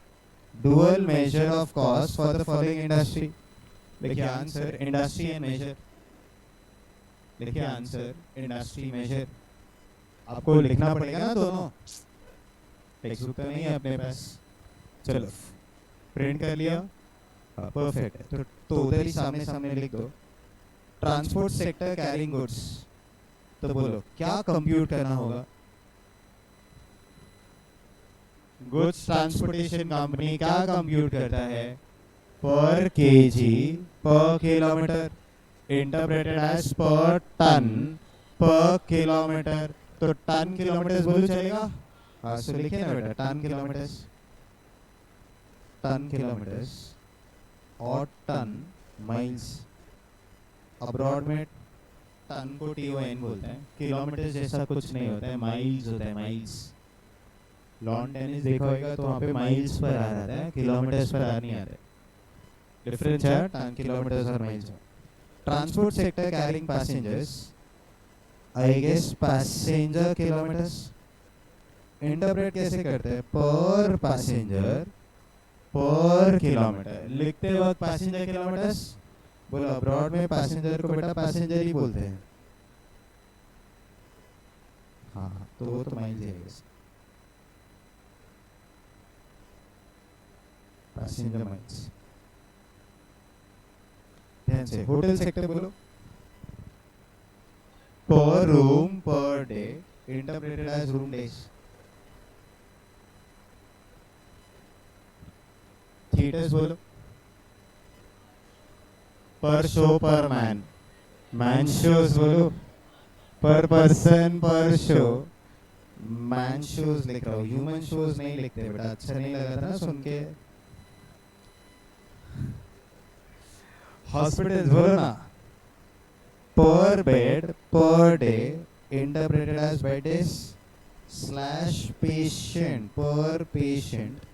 A: dual measure of cost for the following industry। लिखिए answer industry and major. लिखिए answer industry major. आपको लिखना पड़ेगा ना दोनों, text book तो नहीं है अपने पास। चलो प्रिंट कर लिया, परफेक्ट है। तो उधर ही सामने सामने लिख दो ट्रांसपोर्ट सेक्टर कैरिंग गुड्स। तो बोलो क्या कंप्यूट करना होगा। गुड्स ट्रांसपोर्टेशन कंपनी क्या कंप्यूट करता है per KG per kilometre interpreted as per ton per kilometre. तो टन किलोमीटर बोलो चलेगा। हाँ सो लिखिए ना बेटा टन किलोमीटर्स और टन माइल्स। अब्रॉड में टन को TON बोलते हैं, किलोमीटर जैसा कुछ नहीं होता है, माइल्स होता है माइल्स। लॉन टेनिस देखा होगा तो वहाँ पे माइल्स पर आ जाता है, किलोमीटर्स पर आ नहीं आता है। डिफरेंस है टन किलोमीटर्स और माइल्स में। Transport sector carrying passengers I guess passenger kilometres. Interpret कैसे करते हैं पर पैसेंजर पर किलोमीटर। लिखते वक्त पैसेंजर किलोमीटर्स बोलो। अब्रॉड में पैसेंजर को बेटा पैसेंजर ही बोलते हैं। हाँ तो वो तो माइल्स है पैसेंजर माइल्स। ध्यान से होटल सेक्टर बोलो per room per day interpreted as room days. Theatres बोलो पर शो पर मैन शोज बोलो पर पर्सन पर शो। मैन शोज लिख रहा हूँ, ह्यूमन शोज नहीं लिखते बेटा, अच्छा नहीं लगा था ना सुन के। हॉस्पिटल्स बोलो ना per bed per day interpreted as bed days slash patient per patient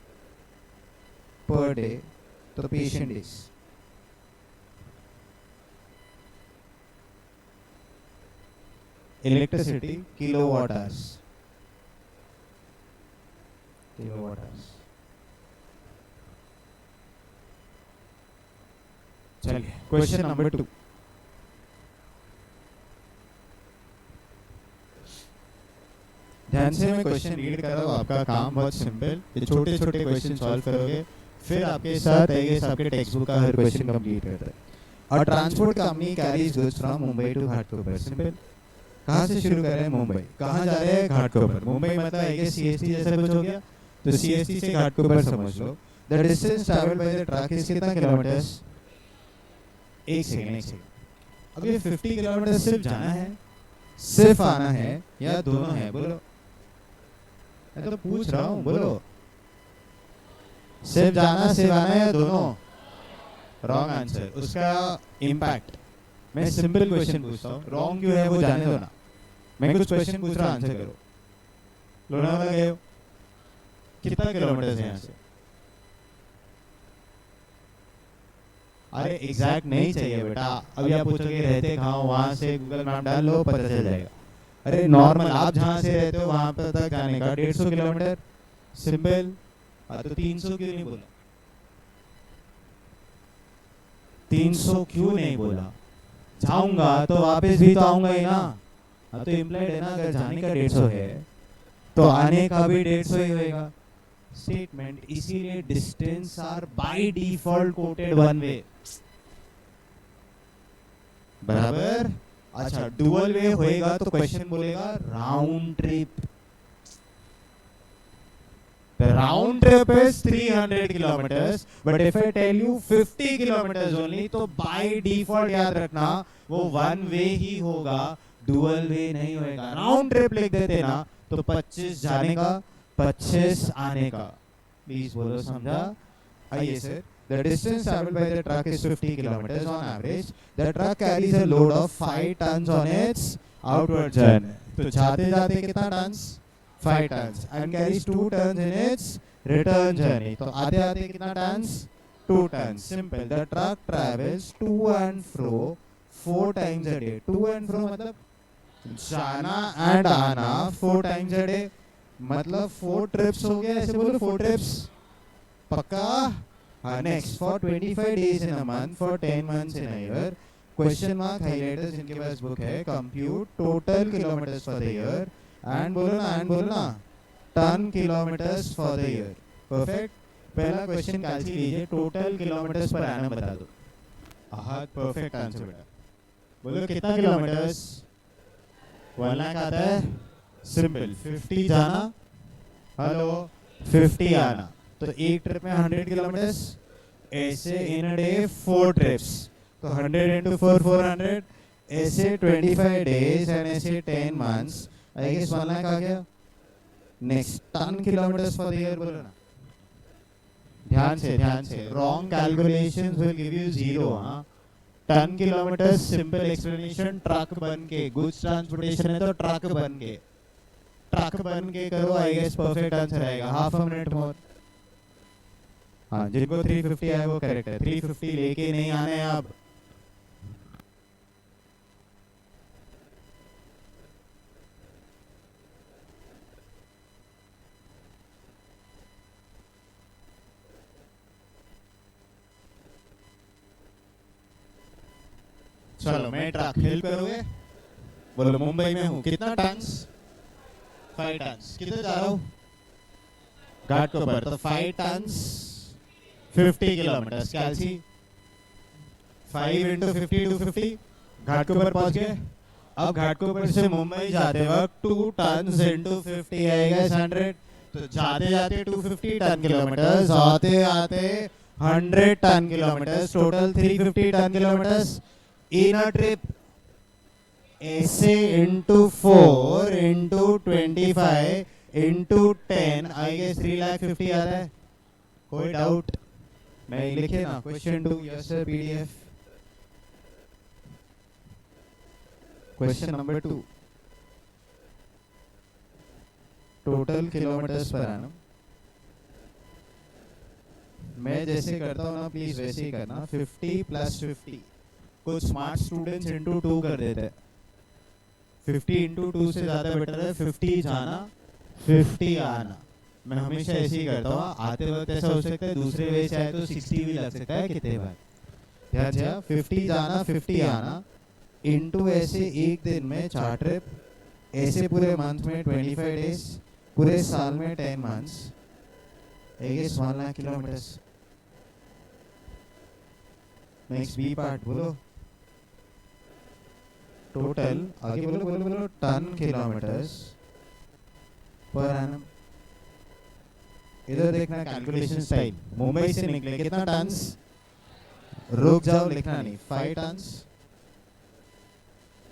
A: per day तो patient days. Electricity kilowatt hours. चलिए क्वेश्चन नंबर 2। ध्यान से मैं क्वेश्चन रीड कर रहा हूँ, आपका काम बहुत सिंपल, ये छोटे छोटे क्वेश्चन सॉल्व करोगे फिर आपके साथ आएंगे आपके टेक्स्ट बुक का हर क्वेश्चन कंप्लीट करता है। और transport company carries goods from Mumbai to Ghatkopar. Simple. कहाँ से शुरू कर रहे हैं मुंबई, कहाँ जा रहे हैं घाटकोपर। मुंबई मतलब आएगा CST जैसा कुछ हो गया तो CST से घाटकोपर समझ लो। The distance travelled by the truck is कितना किलोमीटर्स। एक सेकंड अब ये 50 किलोमीटर सिर्फ जाना है सिर्फ आना है या दोनों है बोलो। मैं तो पूछ रहा हूँ बोलो सिर्फ जाना सिर्फ आना या दोनों। Wrong answer. उसका इम्पैक्ट मैं सिंपल क्वेश्चन पूछता हूँ, रॉन्ग क्यों है वो जाने दो ना। मैं कुछ क्वेश्चन पूछ रहा हूँ आंसर करो। लोनावाला गए हो कितना किलोमीटर है यहाँ से। अरे एग्जैक्ट नहीं चाहिए बेटा, अभी आप पूछोगे रहते कहाँ हो, वहां से गूगल मैप डाल लो पता चल जाएगा। अरे नॉर्मल आप जहाँ से रहते हो वहां पर तक जाने का 150 किलोमीटर। सिंपल। तो 300 क्यों नहीं बोला, 300 क्यों नहीं बोला। जाऊंगा तो वापस भी तो आऊंगा ही ना। तो इम्प्लाइड है ना, अगर जाने का 150 है तो आने का भी 150 ही होगा। स्टेटमेंट इसीलिए distance are by default quoted one way. बराबर। अच्छा डुअल वे होएगा तो क्वेश्चन बोलेगा round trip. The round trip is 300 kilometers, but if I tell you 50 kilometers only, तो by default याद रखना वो one way ही होगा, डुअल वे नहीं होएगा, राउंड ट्रिप लिख देते ना तो 25 जाने का 25 आने का। प्लीज बोलो समझा। आइए sir, the distance traveled by the truck is 50 kilometers on average. The truck carries a load of 5 tons on its outward journey. तो जाते जाते कितना tons? 5 tons. And carries 2 tons in its return journey. तो आते आते कितना tons? 2 tons. Simple. The truck travels to and fro 4 times a day. To and fro मतलब जाना and आना 4 times a day. मतलब 4 trips हो गया, ऐसे बोलो 4 trips. पक्का? Next, for 25 days in a month, for 10 months in a year, question mark highlighters जिनके पास बुक है, compute total kilometers for the year and बोलो ना ton kilometers for the year. Perfect. पहला क्वेश्चन कैलसी लीजिए, टोटल किलोमीटर्स पर annum बता दो। हाँ, perfect आंसर बेटा। बोलो कितना किलोमीटर्स? 1 लाख आता है। सिंपल, 50 जाना, हेलो 50 आना, तो एक ट्रिप में 100 किलोमीटर्स, ऐसे इन अ डे 4 ट्रिप्स, तो 100 into 4 400, ऐसे 25 डेज एंड ऐसे 10 मंथ्स, आई गेस 1 लाख आ गया। Next, ton kilometres for the year बोलो ना, ध्यान से, wrong calculations will give you 0। हाँ, ton kilometres simple explanation, truck बन के, गुड्स ट्रांसपोर्टेशन है तो ट्रक बन के करो, आई गेस परफेक्ट आंसर आएगा। हाफ अ मिनट मोर। हाँ, जिनको 350 है वो करेक्ट है, 350 लेके नहीं आने अब। चलो मैं ट्रक, हेल्प करोगे? बोलो मुंबई में हूँ, कितना टन्स? 5 टन्स। किधर जा रहा हूँ? घाटकोपर, तो 5 टन्स 50 किलोमीटर्स। कैलसी 5 into 50 250, घाटकोपर पहुंच गए। अब घाटकोपर से मुंबई जाते वक्त 2 टन्स into 50 आएगा 100, तो जाते जाते 250 टन किलोमीटर्स, आते आते 100 ton kilometres, total 350 ton kilometres in a trip. ऐसे into 4 into 25 into 10, I guess 350 आ रहा है। कोई डाउट? मैं लिखे ना question 2, yes sir PDF. Question number 2, total kilometres per annum. मैं जैसे करता हूँ ना, प्लीज वैसे ही करना। 50 + 50, कुछ स्मार्ट स्टूडेंट्स into 2 कर देते हैं। 50 into 2 से ज्यादा बेटर है 50 जाना 50 आना। मैं हमेशा ऐसे ही करता हूँ। आते वक्त ऐसा हो सकता है, दूसरे वे से आए तो 60 भी लग सकता है कितने बार। ध्यान से, 50 जाना 50 आना इनटू ऐसे एक दिन में 4 ट्रिप, ऐसे पूरे मंथ में 25 डेज, पूरे साल में 10 months, I guess 1 lakh kilometres. Next B part बोलो, टोटल, आगे बोलो टन किलोमीटर्स पर एनम। इधर देखना कैलकुलेशन स्टाइल, मुंबई से निकले कितना टन्स? रुक जाओ, लिखना नहीं, 5 टन्स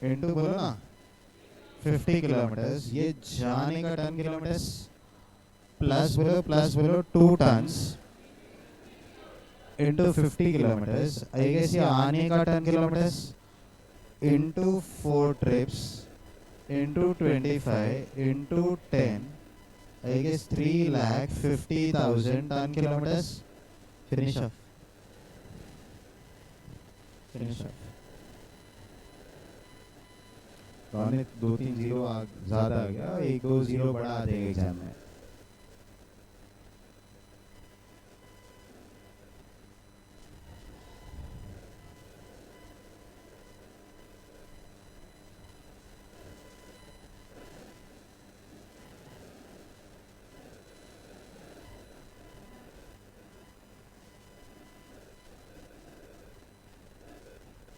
A: इनटू बोलो ना 50 किलोमीटर्स, ये जाने का टन किलोमीटर्स, प्लस बोलो 2 tons into 50 kilometres, I guess ये आने का ton kilometres into 4 trips into 25 into 10, I guess 3,50,000 ton kilometers. Finish off. तो 2-3 जीरो ज्यादा आ गया, 1-2 जीरो बढ़ा देगा एग्जाम में।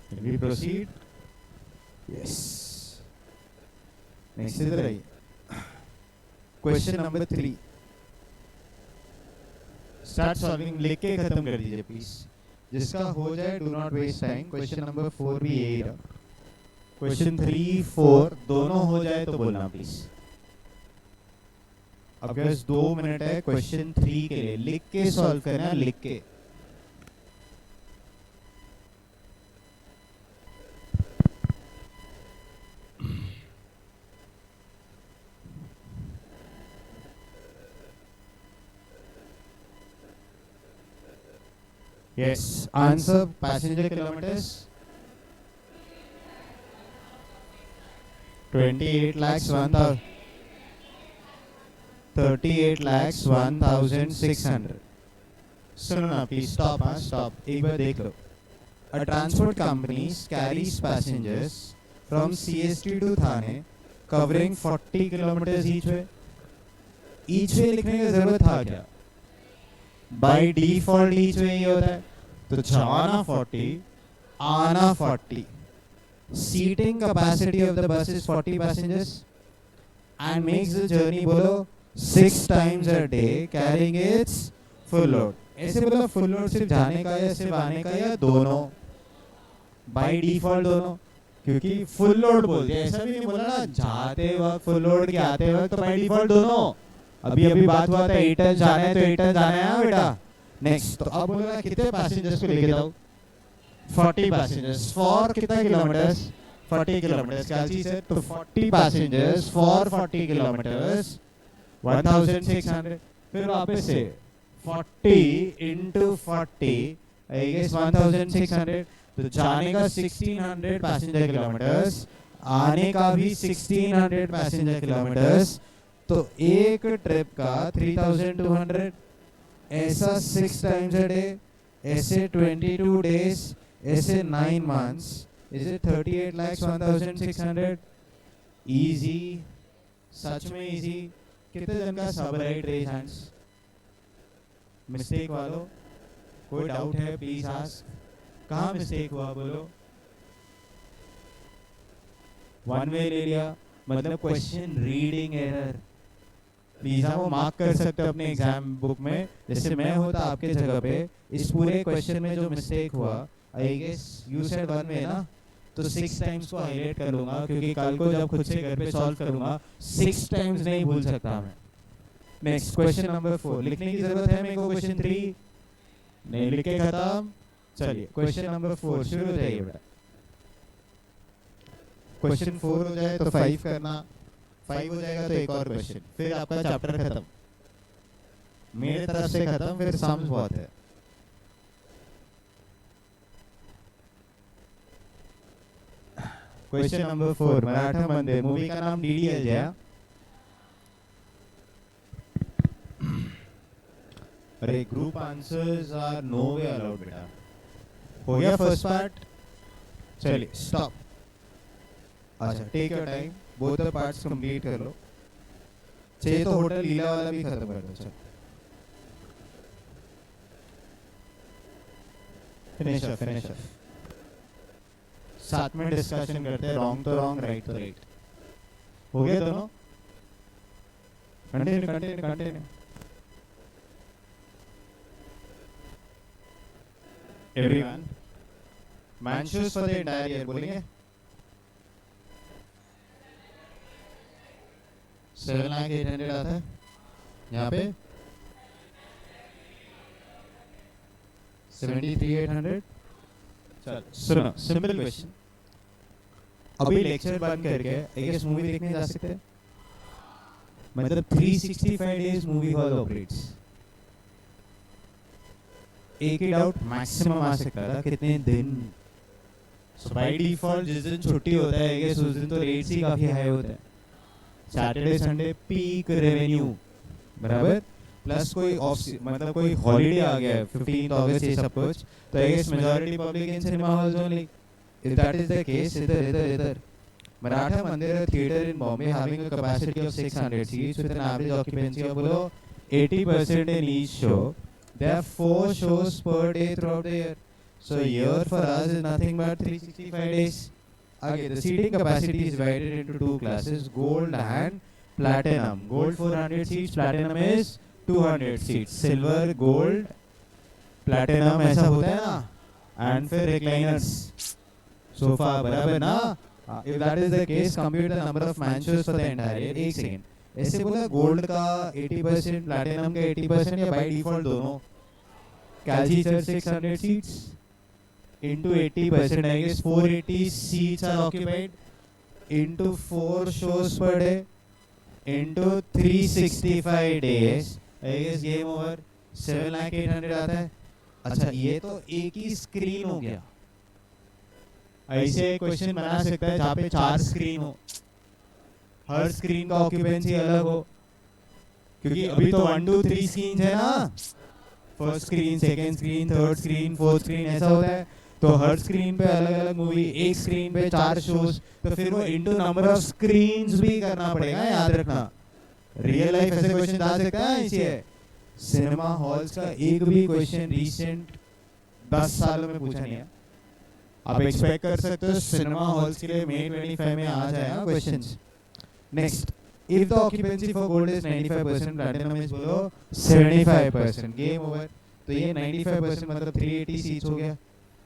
A: Can we proceed? Yes. Next इधर आइए, क्वेश्चन नंबर 3। स्टार्ट सॉल्विंग, लिख के खत्म कर दीजिए प्लीज, जिसका हो जाए do not waste time. Question number 4 भी यही रहा। क्वेश्चन 3, 4 दोनों हो जाए तो बोलना प्लीज। अब बस 2 मिनट है क्वेश्चन 3 के लिए, लिख के सॉल्व करना, लिख के। Yes, answer passenger kilometers 28 lakhs 1000 38 lakhs 1600। सुनो ना प्लीज, स्टॉप, हाँ स्टॉप, एक बार देख लो। A transport company carries passengers from CST to Thane covering 40 kilometers each way। each way लिखने की जरूरत था क्या? बाय डिफॉल्ट ईच वे ही होता है, तो जाना 40 आना 40। Seating capacity of the bus is 40 passengers and makes the journey बोलो 6 times a day carrying its full load. ऐसे बोला फुल लोड सिर्फ जाने का या सिर्फ आने का या दोनों? बाय डिफॉल्ट दोनों, क्योंकि फुल लोड बोल दिया, ऐसा भी नहीं बोला ना जाते वक्त फुल लोड के आते वक्त, तो बाय डिफॉल्ट दोनों। अभी अभी बात हुआ था 8 टन जाना है तो 8 टन जाना है बेटा। नेक्स्ट, तो अब बोला कितने पैसेंजर्स को लेके जाओ? 40 पैसेंजर्स फॉर कितना किलोमीटर्स? 40 किलोमीटर्स। क्या चीज है? तो 40 पैसेंजर्स फॉर 40 किलोमीटर्स 1600। फिर वापस से 40 into 40 आई गेस 1600। तो जाने का 1600 पैसेंजर किलोमीटर्स, आने का भी 1600 पैसेंजर किलोमीटर्स, तो एक ट्रिप का 3200। ऐसा 6 times a day, ऐसे 22 days, ऐसे 9 months, is it 38 lakhs 1600? Easy, सच में इजी। कितने जन का सब राइट? Raise hands. मिस्टेक वालों, कोई डाउट है प्लीज आस्क। कहाँ मिस्टेक हुआ बोलो? वन वे ले लिया, मतलब क्वेश्चन रीडिंग एरर। प्लीज वो मार्क कर सकते हो अपने एग्जाम बुक में। जैसे मैं होता आपके जगह पे, इस पूरे क्वेश्चन में जो मिस्टेक हुआ, I guess you said one way ना, तो 6 टाइम्स को हाईलाइट कर लूंगा, क्योंकि कल को जब खुद से घर पे सॉल्व करूंगा 6 टाइम्स नहीं भूल सकता मैं। नेक्स्ट क्वेश्चन नंबर 4 लिखने की जरूरत है मेरे को? क्वेश्चन 3 नहीं लिखे खत्म। चलिए क्वेश्चन नंबर 4 शुरू हो जाइए बेटा। क्वेश्चन 4 हो जाए तो 5 करना, 5 हो जाएगा तो एक और क्वेश्चन, फिर आपका चैप्टर खत्म, मेरे तरफ से खत्म। फिर सम्स बहुत है। क्वेश्चन नंबर 4, मराठा मंदिर मूवी का नाम डीडीएल है। अरे group answers are no way allowed बेटा। हो गया फर्स्ट पार्ट? चलिए स्टॉप। अच्छा take your time, both the parts complete कर लो। चाहिए तो होटल लीला वाला भी खत्म कर दो। चलो फिनिश अप। साथ में डिस्कशन करते हैं, रॉन्ग तो रॉन्ग, राइट तो राइट। हो गया दोनों? Continue. Everyone, man shoes for the entire year बोलेंगे। 7,800,000 आता है यहाँ पे। 73,800। चल सुनो, सिंपल क्वेश्चन। अभी लेक्चर बंद करके आई गेस मूवी देखने जा सकते हैं? मतलब 365 डेज मूवी हॉल ऑपरेट्स। एक ही डाउट मैक्सिमम आ सकता था, कितने दिन? सो बाय डिफॉल्ट जिस दिन छुट्टी होता है आई गेस उस दिन तो रेट्स ही काफी हाई होते हैं। सैटरडे संडे पीक रेवेन्यू बराबर, प्लस कोई ऑफ मतलब कोई हॉलीडे आ गया है 15th अगस्त ये सब कुछ, तो I guess majority public in cinema halls only. If that is the case, इधर Maratha Mandir theatre in Bombay having a capacity of 600 seats with an average occupancy of बोलो 80% in each show. There are 4 shows per day throughout the year. So year for us is nothing but 365 days. Okay, the seating capacity is divided into 2 classes, gold and platinum. Gold 400 seats, platinum is 200 seats. Silver, gold, platinum ऐसा होता है ना। And फिर recliners, sofa बराबर ना, If that is the case, compute the number of man shows for the entire year. एक second, ऐसे बोला गोल्ड का 80%, प्लैटिनम का 80% या बाय डिफॉल्ट दोनों? Calci church 600 seats into 80%, I guess 480 seats are occupied into 4 shows per day into 365 days, I guess game over 7,800,000 आता है. अच्छा, ये तो एक ही स्क्रीन हो गया. ऐसे क्वेश्चन बना सकता है जहाँ पे 4 स्क्रीन हो, हर स्क्रीन का ऑक्यूपेंसी अलग हो, क्योंकि अभी तो 1 2 3 स्क्रीन है ना, first screen, second screen, third screen, fourth screen, ऐसा होता है. तो हर स्क्रीन पे अलग अलग मूवी, एक स्क्रीन पे 4 शोज, तो फिर वो इनटू नंबर ऑफ स्क्रीन्स भी करना पड़ेगा, याद रखना. रियल लाइफ ऐसे क्वेश्चन आ सकता है. इसलिए सिनेमा हॉल्स का एक भी क्वेश्चन रिसेंट 10 सालों में पूछा नहीं है. आप एक्सपेक्ट कर सकते हो सिनेमा हॉल्स के लिए May 25 में आ जाएगा questions. Next, if the occupancy for gold is 95%, platinum is below 75%, game over. तो ये 95% मतलब 380 सीट्स हो गया,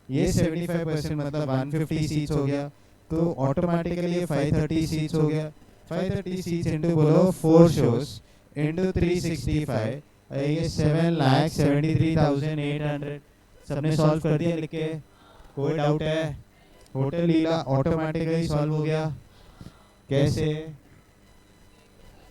A: ये 75% मतलब 150 सीट्स हो गया, तो ऑटोमेटिकली ये 530 सीट्स हो गया. 530 सीट्स इनटू बोलो 4 शोज इनटू 365, ये 7,73,800. सबने सॉल्व कर दिया लिख के? कोई डाउट है? होटल लीला ऑटोमेटिकली सॉल्व हो गया. कैसे?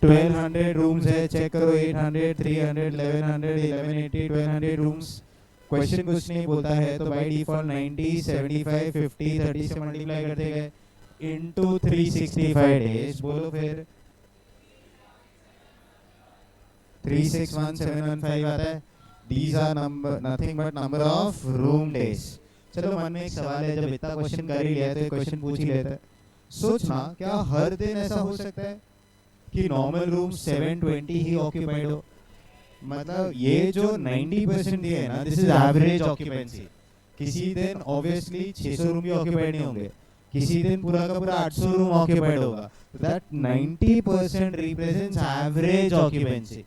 A: 1200 रूम्स है, चेक करो. 800, 300, 1100, 1180, 1200 रूम्स. क्वेश्चन कुछ नहीं बोलता है, तो बाय डिफॉल्ट 90, 75, 50, 30 से मल्टीप्लाई करते गए इनटू 365 डेज. बोलो फिर 361,715 आता है. These are number, nothing but number of room days. चलो मन में एक सवाल है, जब इतना क्वेश्चन कर ही लिया तो क्वेश्चन पूछ ही लेता है. सोचना, क्या हर दिन ऐसा हो सकता है कि नॉर्मल रूम 720 ही ऑक्यूपाइड हो? मतलब ये जो 90% दिए है ना, दिस इज एवरेज ऑक्यूपेंसी. किसी दिन ऑब्वियसली 600 रूम भी ऑक्यूपाइड नहीं होंगे, किसी दिन पूरा का पूरा 800 रूम ऑक्यूपाइड होगा. That 90% represents average occupancy.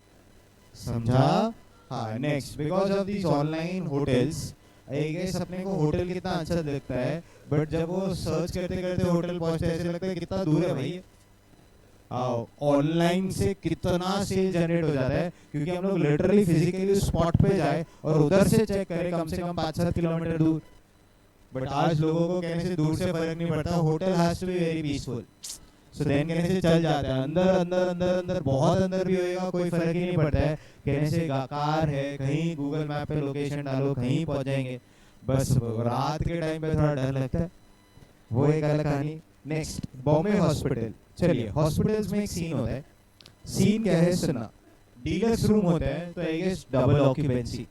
A: समझा? हाँ. Next, because of these online hotels, I guess अपने को होटल कितना अच्छा लगता है, बट जब वो सर्च करते करते होटल पहुंचते ऐसे लगता है कितना दूर है भाई. ऑनलाइन से कितना सेल जनरेट हो जाता है, क्योंकि हम लोग लिटरली फिजिकली स्पॉट पे जाए और उधर से चेक करें कम से कम 5-7 किलोमीटर दूर. बट आज लोगों को कहने से दूर से फर्क नहीं पड़ता, hotel has to be very peaceful. So then कहने से चल जाता है, अंदर अंदर अंदर अंदर बहुत अंदर भी होएगा कोई फर्क ही नहीं पड़ता है. कहने से कार है, कहीं गूगल मैप पे लोकेशन डालो, कहीं पहुंच जाएंगे. बस रात के टाइम पे थोड़ा डर लगता है, वो एक अलग कहानी. Next, Bombay hospital. चलिए, हॉस्पिटल्स में एक सीन होता है. सीन क्या है सुनना. डीलक्स रूम होता है, तो I guess double occupancy.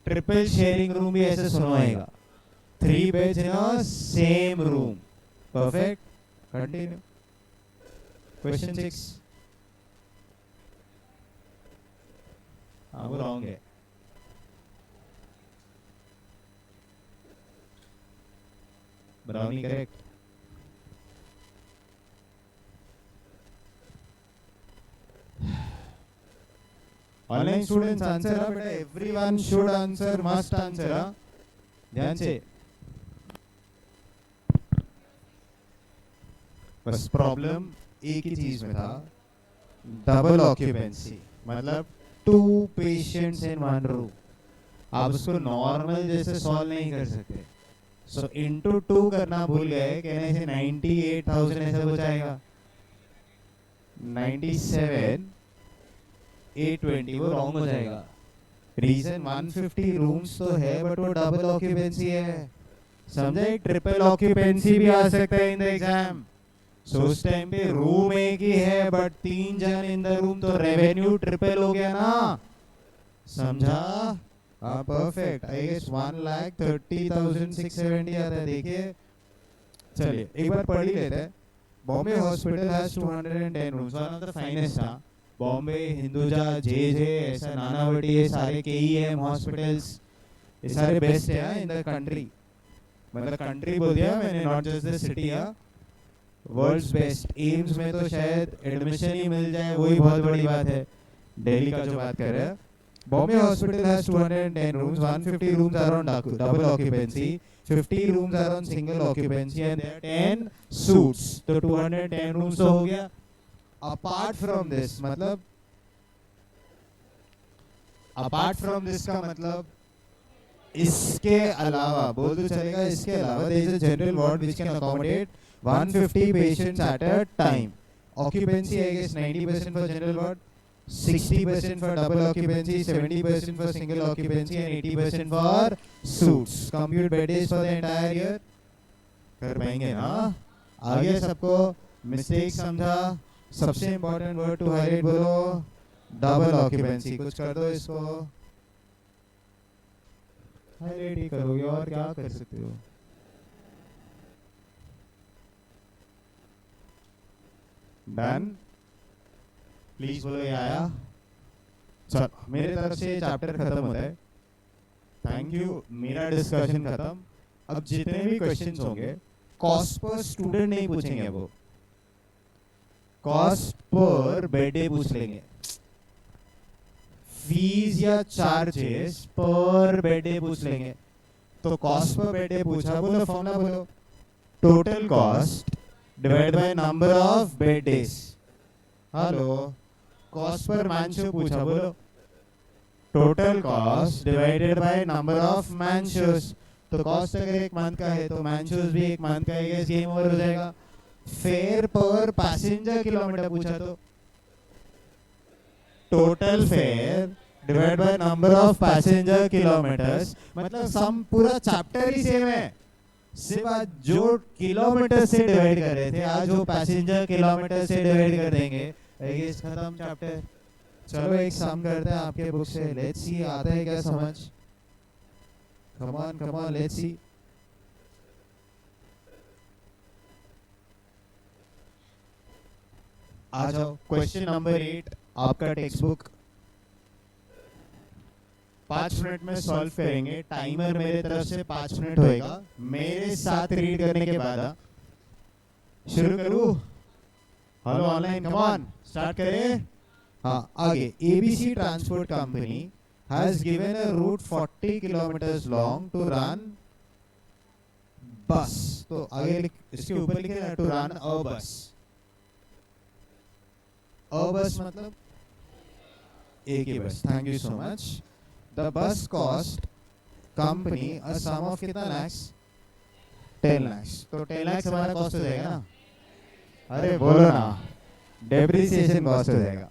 A: Triple sharing room भी ऐसे सुनो आएगा. 3 beds in a same room. Perfect. Continue. Question 6. हाँ, वो रॉन्ग है. Brownie correct. Online students answer है बेटा. Everyone should answer, must answer. ध्यान से. बस प्रॉब्लम एक ही चीज में था, डबल ऑक्यूपेंसी. मतलब 2 पेशेंट्स इन 1 रूम. आप उसको नॉर्मल जैसे सॉल्व नहीं कर सकते. सो इनटू 2 करना भूल गए, कहने से 98,000 ऐसा हो जाएगा. 97,820 वो रॉन्ग हो जाएगा. रीजन 150 रूम्स तो है, बट वो डबल ऑक्यूपेंसी है. समझा? एक ट्रिपल ऑक्यूपेंसी भी आ सकता है इन द एग्जाम. सो उस टाइम पे रूम एक ही है, बट 3 जन इन द रूम, तो रेवेन्यू ट्रिपल हो गया ना. समझा? हाँ, परफेक्ट. आई गेस 1,30,670 आता है. देखिए, चलिए एक बार पढ़ ही लेते हैं. Bombay hospital has 210 rooms, one of the finest. Bombay, Hinduja, J ऐसा नानावटी, ये सारे KEM हॉस्पिटल्स, ये सारे बेस्ट है इन द कंट्री. मतलब कंट्री बोल दिया मैंने, not just the city. World's best. AIIMS में तो शायद एडमिशन ही मिल जाए, वही बहुत बड़ी बात है. दिल्ली का जो बात कर रहे हैं. Bombay hospital has 210 rooms, 150 rooms are on double occupancy, 50 rooms are on single occupancy and there are 10 suites, तो 210 rooms तो हो गया. Apart from this मतलब का मतलब इसके अलावा बोल तो चलेगा. इसके अलावा there is a general ward which can accommodate 150 patients at a time. Occupancy I guess 90% for general ward, 60% for double occupancy, 70% for single occupancy and 80% for suites. Compute bed days for the entire year. कर पाएंगे ना? आगे सबको mistake समझा. सबसे important word to highlight बोलो, double occupancy. कुछ कर दो इसको, हाईलाइट ही करोगे और क्या कर सकते हो. डन. प्लीज बोलो ये आया. चल मेरे तरफ से चैप्टर खत्म होता है. Thank you. मेरा डिस्कशन खत्म. अब जितने भी क्वेश्चंस होंगे कॉस्ट पर स्टूडेंट नहीं पूछेंगे, वो कॉस्ट पर बेड डे पूछ लेंगे. फीस या चार्जेस पर बेड डे पूछ लेंगे. तो कॉस्ट पर बेड डे पूछा, बोलो फॉर्मूला बोलो. Total cost divide by number of bed days. Hello. Cost per मैंशो पूछा, बोलो total cost divided by number of मैंशोस. तो कॉस्ट अगर एक मंथ का है तो मैंशोस भी एक मंथ का है. गेम ओवर हो जाएगा. फेयर पर पैसेंजर किलोमीटर पूछा तो total fair divide by number of passenger kilometres. मतलब सम पूरा चैप्टर ही सेम है, सिर्फ आज जो किलोमीटर से डिवाइड कर रहे थे आज वो पैसेंजर किलोमीटर से डिवाइड कर देंगे. खत्म चैप्टर. चलो एक सम करते हैं आपके बुक से. लेट्स सी आता है क्या समझ. Come on let's see. आ जाओ. क्वेश्चन नंबर 8 आपका टेक्स्ट बुक. 5 मिनट में सॉल्व करेंगे. टाइमर मेरे तरफ से 5 मिनट होएगा. मेरे साथ रीड करने के बाद शुरू करूं. Hello online, come on start करें. हाँ आगे. ABC transport company has given a route 40 kilometers long to run bus. तो आगे इसके ऊपर लिखे ना, to run a bus. A bus मतलब एक ही बस. Thank you so much. The bus cost company a sum of कितना lakhs? 10 lakhs. तो 10 lakhs हमारा कॉस्ट हो जाएगा ना. अरे बोलो ना, डेप्रिसिएशन कॉस्ट हो जाएगा.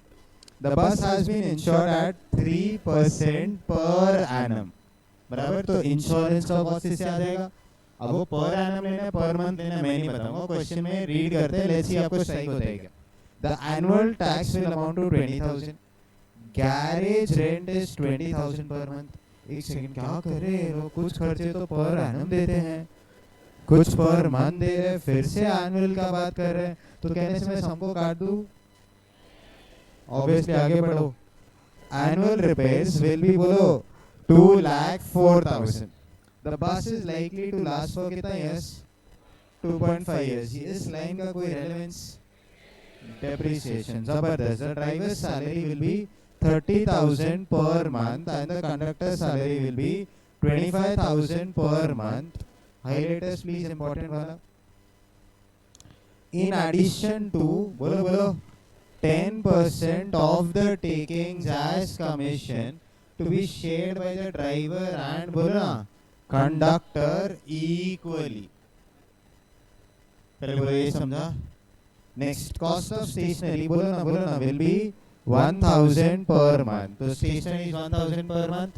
A: The bus has been insured at 3% per annum. बराबर. तो इंश्योरेंस का कॉस्ट इससे आ जाएगा. अब वो पर एनम लेना है पर मंथ लेना है मैं नहीं बताऊंगा. क्वेश्चन में रीड करते हैं. लेट्स सी आपको स्ट्राइक हो जाएगा. The annual tax will amount to 20,000. Garage rent is 20,000 per month. एक सेकंड, क्या कर रहे हैं लोग. कुछ खर्चे तो पर एनम देते हैं, कुछ पर मंथ दे रहे हैं, फिर से एनुअल का बात कर रहे हैं. तो कहने से मैं सबको काट दूं. ऑब्वियसली आगे बढ़ो. एनुअल रिपेयर्स विल बी बोलो 2,04,000. The bus is likely to last for कितना इयर्स? 2.5 इयर्स. इस लाइन का कोई रेलेवेंस? डेप्रिसिएशन. जबरदस्त. The driver salary will be 30,000 per month and the conductor salary will be 25,000 per month. Highlighters please, important वाला. In addition to बोलो 10% of the takings as commission to be shared by the driver and बोलो ना conductor equally. पहले बोलो ये समझा. Next. Cost of stationery बोलो ना will be 1,000 per month. तो स्टेशनरी 1,000 per month.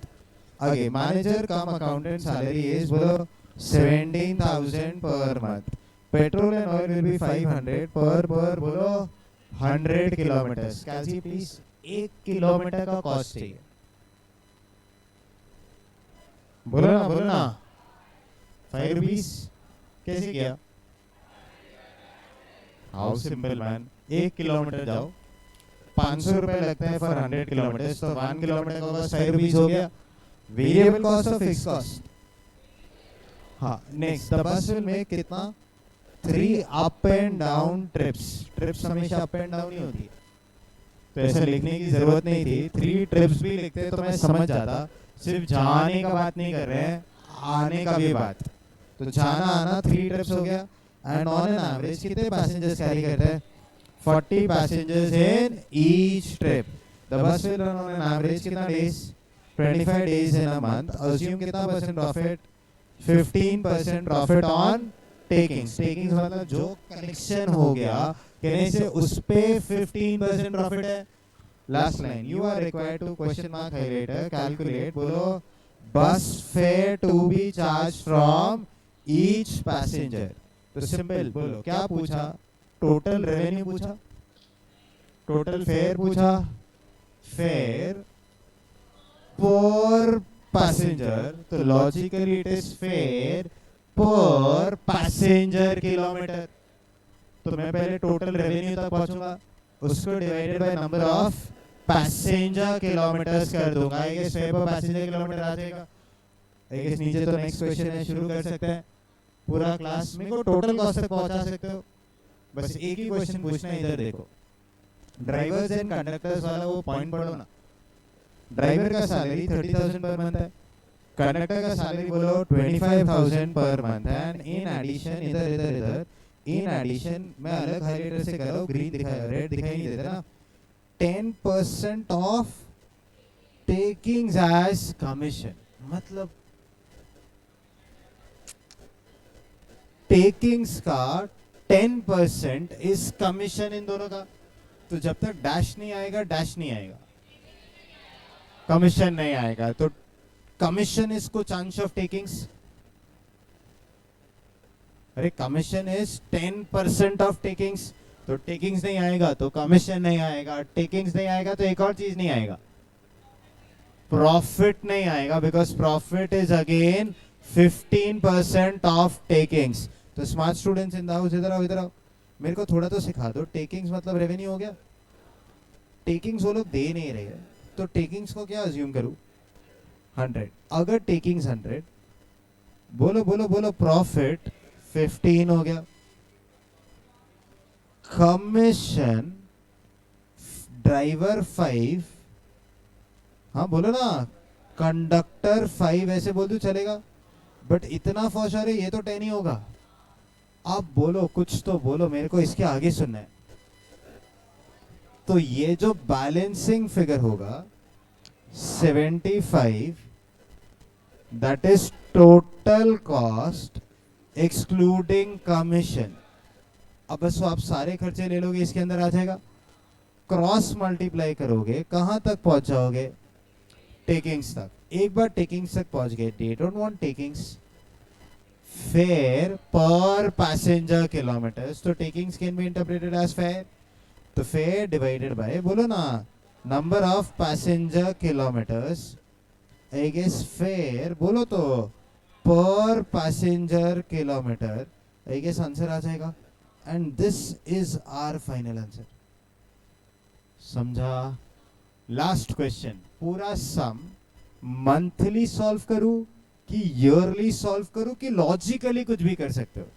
A: आगे. Manager come accountant salary is बोलो 17,000 per month. Petrol and oil will be 500 पर बोलो 100 किलोमीटर्स. कैसी प्लीज. 1 किलोमीटर का कॉस्ट चाहिए. बोलो ना 5 रुपीस. कैसे किया? How simple man. 1 किलोमीटर जाओ 500 रुपए लगता है फॉर 100 किलोमीटर्स. तो 1 किलोमीटर का कॉस्ट 5 रुपीस हो गया. वेरिएबल कॉस्ट और फिक्स कॉस्ट. हाँ next. The bus will make कितना? 3 up and down trips. Trips हमेशा अप एंड डाउन ही होती है, तो ऐसा लिखने की जरूरत नहीं थी. 3 ट्रिप्स भी लिखते तो मैं समझ जाता. सिर्फ जाने का बात नहीं कर रहे हैं, आने का भी बात. तो जाना आना 3 ट्रिप्स हो गया एंड ऑन एन एवरेज कितने पैसेंजर्स कैरी करते हैं 40 passengers in each trip the bus will run on an average कितना days 25 days in a month assume कितना percent profit 15% profit on takings takings मतलब जो कलेक्शन हो गया कहने से उस पे 15% प्रॉफिट है last line you are required to question mark highlighter calculate बोलो bus fare to be charge from each passenger तो सिंपल बोलो क्या पूछा टोटल रेवेन्यू पूछा टोटल फेयर पूछा फेयर पर पैसेंजर तो logically it is fare per passenger kilometre तो मैं पहले टोटल रेवेन्यू तक पहुंचूंगा उसको divided by number of passenger kilometres कर दूंगा I guess fare per passenger kilometre आ जाएगा आई गेस नीचे तो नेक्स्ट क्वेश्चन है शुरू कर सकते हैं पूरा क्लास में को टोटल कॉस्ट तक पहुंचा सकते हो बस एक ही क्वेश्चन पूछना है इधर देखो ड्राइवर्स एंड कंडक्टर्स वाला वो पॉइंट पढ़ो ना ड्राइवर का सैलरी 30,000 पर मंथ है कंडक्टर का सैलरी बोलो 25,000 per month and in addition इधर इन एडिशन मैं अलग हाइलाइटर से कर रहा हूँ ग्रीन दिखाया रेड दिखाई नहीं देता ना 10% ऑफ टेकिंग्स एज कमीशन मतलब टेकिंग्स का 10% इज कमीशन इन दोनों का तो जब तक डैश नहीं आएगा डैश नहीं आएगा कमीशन नहीं आएगा तो कमीशन इज कुछ अंश ऑफ टेकिंग्स अरे कमीशन इज 10% ऑफ टेकिंग्स तो टेकिंग्स नहीं आएगा तो कमीशन नहीं आएगा टेकिंग्स नहीं आएगा तो एक और चीज नहीं आएगा प्रॉफिट नहीं आएगा because profit is again 15% of takings तो smart students in the house इधर आओ मेरे को थोड़ा तो सिखा दो टेकिंग्स मतलब रेवेन्यू हो गया टेकिंग्स वो लोग दे नहीं रहे हैं तो टेकिंग्स को क्या अज्यूम करूं 100 अगर टेकिंग्स 100 बोलो प्रॉफिट 15 हो गया कमीशन ड्राइवर 5 हाँ बोलो ना कंडक्टर 5 ऐसे बोल दो चलेगा बट इतना फौश ये तो 10 ही होगा आप बोलो कुछ तो बोलो मेरे को इसके आगे सुनना है तो ये जो बैलेंसिंग फिगर होगा 75 that is total cost excluding commission अब बस आप सारे खर्चे ले लोगे इसके अंदर आ जाएगा क्रॉस मल्टीप्लाई करोगे कहां तक पहुंच जाओगे टेकिंग्स तक एक बार टेकिंग्स तक पहुंच गए they don't want takings fare per passenger kilometres तो takings can be interpreted as fare तो फेयर डिवाइडेड बाय बोलो ना number of passenger kilometres I guess fare बोलो तो per passenger kilometre I guess answer आ जाएगा and this is our final answer समझा last question पूरा सम मंथली सॉल्व करूं कि ईयरली सॉल्व करूं कि लॉजिकली कुछ भी कर सकते हो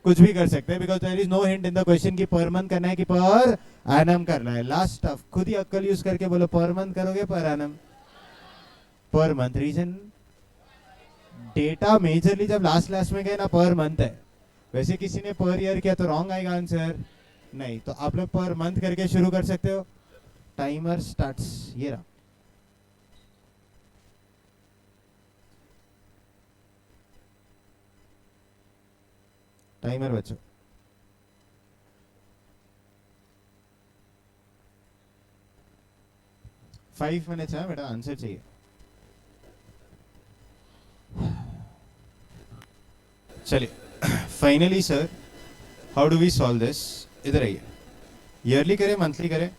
A: कुछ भी कर सकते हैं because there is no hint in the question कि पर मंथ करना है कि पर एनम करना है लास्ट ऑफ खुद ही अक्कल यूज करके बोलो पर मंथ करोगे per annum per month reason data majorly जब लास्ट में गए ना पर मंथ है वैसे किसी ने पर ईयर किया तो रॉन्ग आएगा आंसर नहीं तो आप लोग पर मंथ करके शुरू कर सकते हो टाइमर स्टार्ट्स ये रहा टाइमर बच्चों 5 मिनट्स है बेटा आंसर चाहिए चलिए finally sir how do we solve this इधर आइए ईयरली करें मंथली करें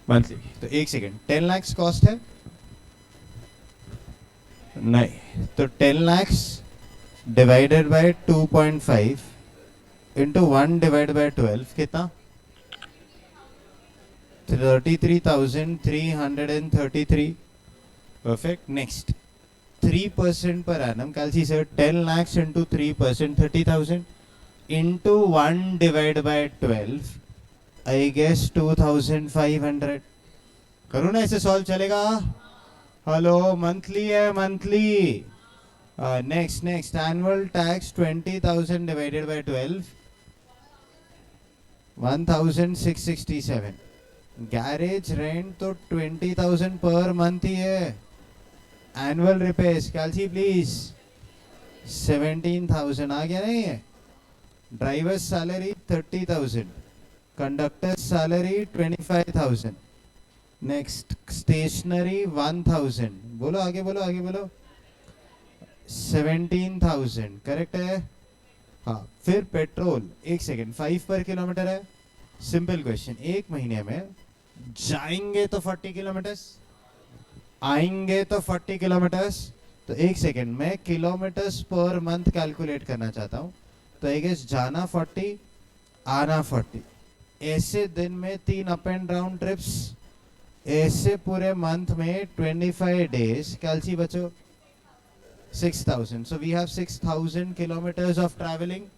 A: मंथली तो एक सेकेंड 10 लाख कॉस्ट है नहीं तो 10 lakh divided by 2.5 into 1 divide by 12 कितना 33,333 perfect next 3% per annum calci sir 10 lakhs into 3% 30,000 into 1 divided by 12 I guess 2,500 करूँ ना ऐसे सॉल्व चलेगा हेलो मंथली है monthly Next annual tax 20,000 divided by 12, 1,667. Garage rent तो 20,000 per month ही है. Annual repairs, Kelsey please. 17,000 आ गया नहीं है. Driver's salary 30,000. Conductor's salary 25,000. Next stationery 1,000. बोलो आगे बोलो आगे बोलो. 17,000 करेक्ट है. हाँ फिर पेट्रोल 1 सेकेंड 5 पर किलोमीटर है. सिंपल क्वेश्चन, एक महीने में जाएंगे तो 40 किलोमीटर्स, आएंगे तो 40 किलोमीटर्स. तो 1 सेकेंड मैं किलोमीटर्स पर मंथ कैलकुलेट करना चाहता हूँ. तो आई गेस जाना 40 आना 40, ऐसे दिन में 3 अप एंड डाउन ट्रिप्स, ऐसे पूरे मंथ में 25 डेज. कैलसी बचो 6,000. So we have 6,000 kilometers of traveling.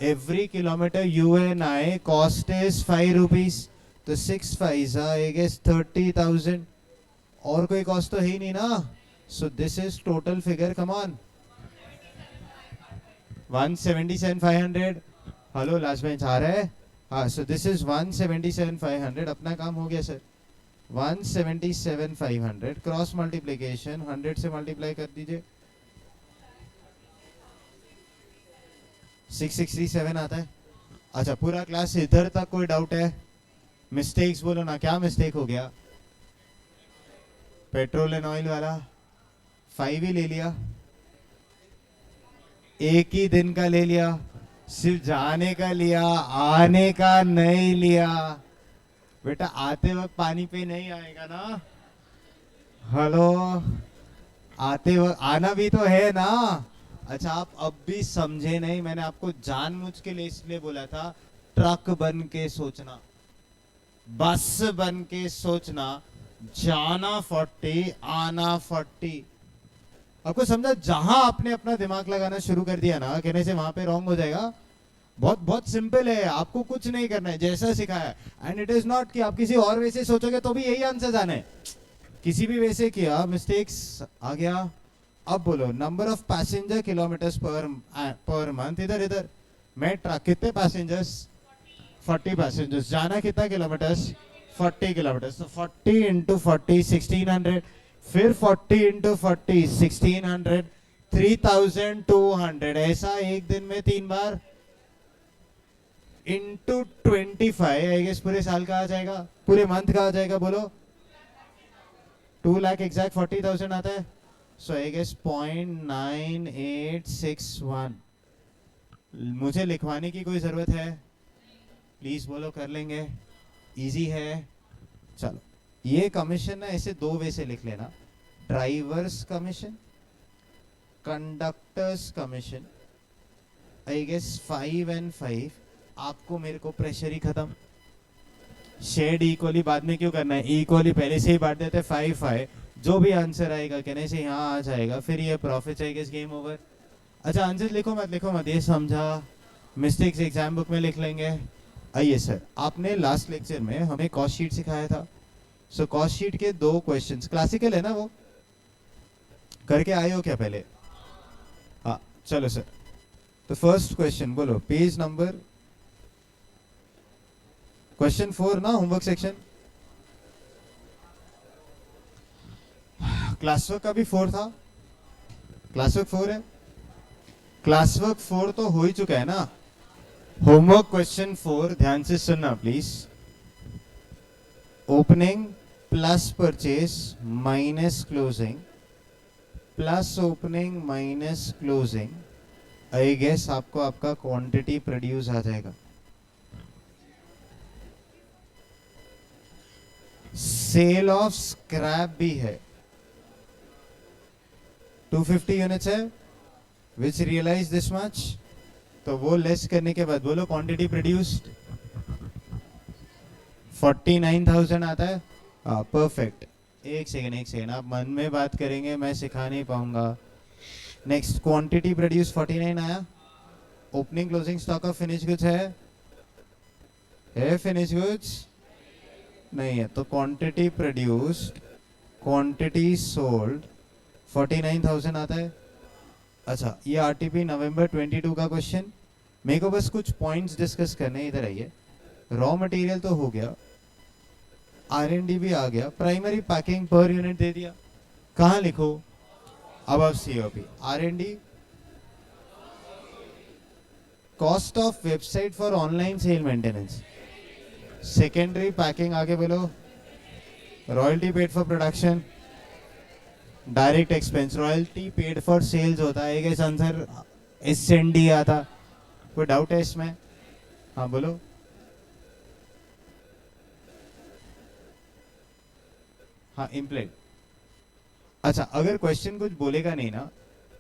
A: Every kilometer you and I cost is 5 rupees. तो 6 5 I guess 30,000. और कोई cost तो है ही नहीं ना. So this is total figure. Come on. 177,500. Hello last bench आ रहा है. हाँ so this is 177,500. अपना काम हो गया सर. 177,500 क्रॉस मल्टीप्लीकेशन 100 से मल्टीप्लाई कर दीजिए. 667 आता है. अच्छा पूरा क्लास इधर तक कोई डाउट है? मिस्टेक्स बोलो ना, क्या मिस्टेक हो गया? पेट्रोल एंड ऑयल वाला 5 ही ले लिया, एक ही दिन का ले लिया, सिर्फ जाने का लिया, आने का नहीं लिया. बेटा आते वक्त पानी पे नहीं आएगा ना. हेलो आते वक्त आना भी तो है ना. अच्छा आप अब भी समझे नहीं. मैंने आपको जानबूझ के लिए इसलिए बोला था ट्रक बन के सोचना, बस बन के सोचना. जाना 40 आना 40. आपको समझा? जहां आपने अपना दिमाग लगाना शुरू कर दिया ना कहने से वहां पे रॉन्ग हो जाएगा. बहुत बहुत सिंपल है, आपको कुछ नहीं करना है, जैसा सिखाया. एंड इट इज नॉट कि आप किसी और वे से सोचोगे तो भी यही आंसर आना है. किसी भी वे से किया मिस्टेक्स आ गया. अब बोलो number of passenger kilometres per month. इधर इधर मैं ट्रक कितने पैसेंजर्स? 40 पैसेंजर्स. जाना कितना किलोमीटर्स? 40 किलोमीटर्स. तो 40 इंटू 40 1600. फिर 40 इंटू 40 1600 3,200. ऐसा एक दिन में 3 बार इंटू 25 आई गेस पूरे साल का आ जाएगा, पूरे मंथ का आ जाएगा. बोलो 2 लाख एग्जैक्ट 40,000 आता है. सो आई गेस 0.9861. मुझे लिखवाने की कोई जरूरत है? प्लीज बोलो, कर लेंगे, इजी है. चलो ये कमीशन ना ऐसे 2 वे से लिख लेना. Drivers commission, conductors commission. I guess 5 and 5. आपको मेरे को प्रेशर ही खत्म. शेड इक्वली बाद में क्यों करना है? इक्वली पहले से ही बांट देते. 5 5 जो भी आंसर आएगा कहने से यहाँ आ जाएगा. फिर ये profit I guess game over. अच्छा आंसर लिखो मत, ये समझा. मिस्टेक्स एग्जाम बुक में लिख लेंगे. आइए सर, आपने लास्ट लेक्चर में हमें कॉस्ट शीट सिखाया था. सो कॉस्ट शीट के 2 क्वेश्चंस क्लासिकल है ना, वो करके आए हो क्या पहले? हाँ चलो सर. तो फर्स्ट क्वेश्चन बोलो, पेज नंबर क्वेश्चन 4 ना, होमवर्क सेक्शन. क्लास वर्क का भी 4 था. क्लास वर्क 4 है. क्लास वर्क 4 तो हो ही चुका है ना. होमवर्क क्वेश्चन 4 ध्यान से सुनना please. Opening plus purchase minus closing plus opening minus closing. I guess आपको आपका क्वांटिटी प्रोड्यूस आ जाएगा. सेल ऑफ स्क्रैप भी है. 250 यूनिट्स है विच रियलाइज दिस मच. तो वो लेस करने के बाद बोलो क्वांटिटी प्रोड्यूस्ड 49,000 आता है. परफेक्ट. एक सेकेंड आप मन में बात करेंगे, मैं सिखा नहीं पाऊंगा. नेक्स्ट क्वांटिटी प्रोड्यूस 49 आया. Opening closing stock of finish goods है फिनिश गुड्स नहीं है. तो क्वांटिटी प्रोड्यूस्ड क्वांटिटी सोल्ड 49,000 आता है. अच्छा, ये आरटीपी नवंबर 22 का क्वेश्चन। मेरे को बस कुछ पॉइंट्स डिस्कस करने, इधर आइए। रॉ मटेरियल तो हो गया, आरएनडी भी आ गया, प्राइमरी पैकिंग पर यूनिट दे दिया। कहाँ लिखो? Above COP. R and D cost of website for online sale maintenance. Secondary packing आगे बोलो। Royalty paid for production. Direct expense royalty paid for sales होता है। एक आंसर एसएनडी आता। कोई डाउट है इसमें? हाँ बोलो। हाँ इम्प्लेंट। अच्छा, अगर क्वेश्चन कुछ बोलेगा नहीं ना,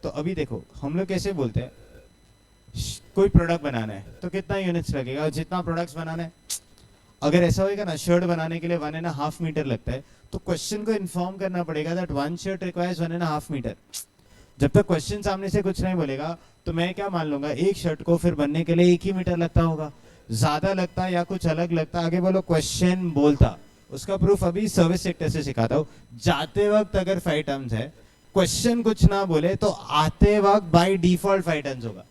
A: तो अभी देखो हम लोग कैसे बोलते हैं, कोई प्रोडक्ट बनाना है तो कितना यूनिट्स लगेगा, और जितना प्रोडक्ट्स बनाना है, अगर ऐसा होएगा ना शर्ट बनाने के लिए 1.5 मीटर लगता है, तो क्वेश्चन को इन्फॉर्म करना पड़ेगा that one shirt requires 1.5 metre. जब तक क्वेश्चन सामने से कुछ नहीं बोलेगा तो मैं क्या मान लूंगा, एक शर्ट को फिर बनने के लिए 1 ही मीटर लगता होगा। ज्यादा लगता या कुछ अलग लगता, आगे बोलो। क्वेश्चन बोलता, उसका प्रूफ अभी सर्विस सेक्टर से सिखाता हूँ। जाते वक्त अगर 5 टर्म्स है, क्वेश्चन कुछ ना बोले तो आते वक्त बाय डिफॉल्ट 5 टर्म्स होगा।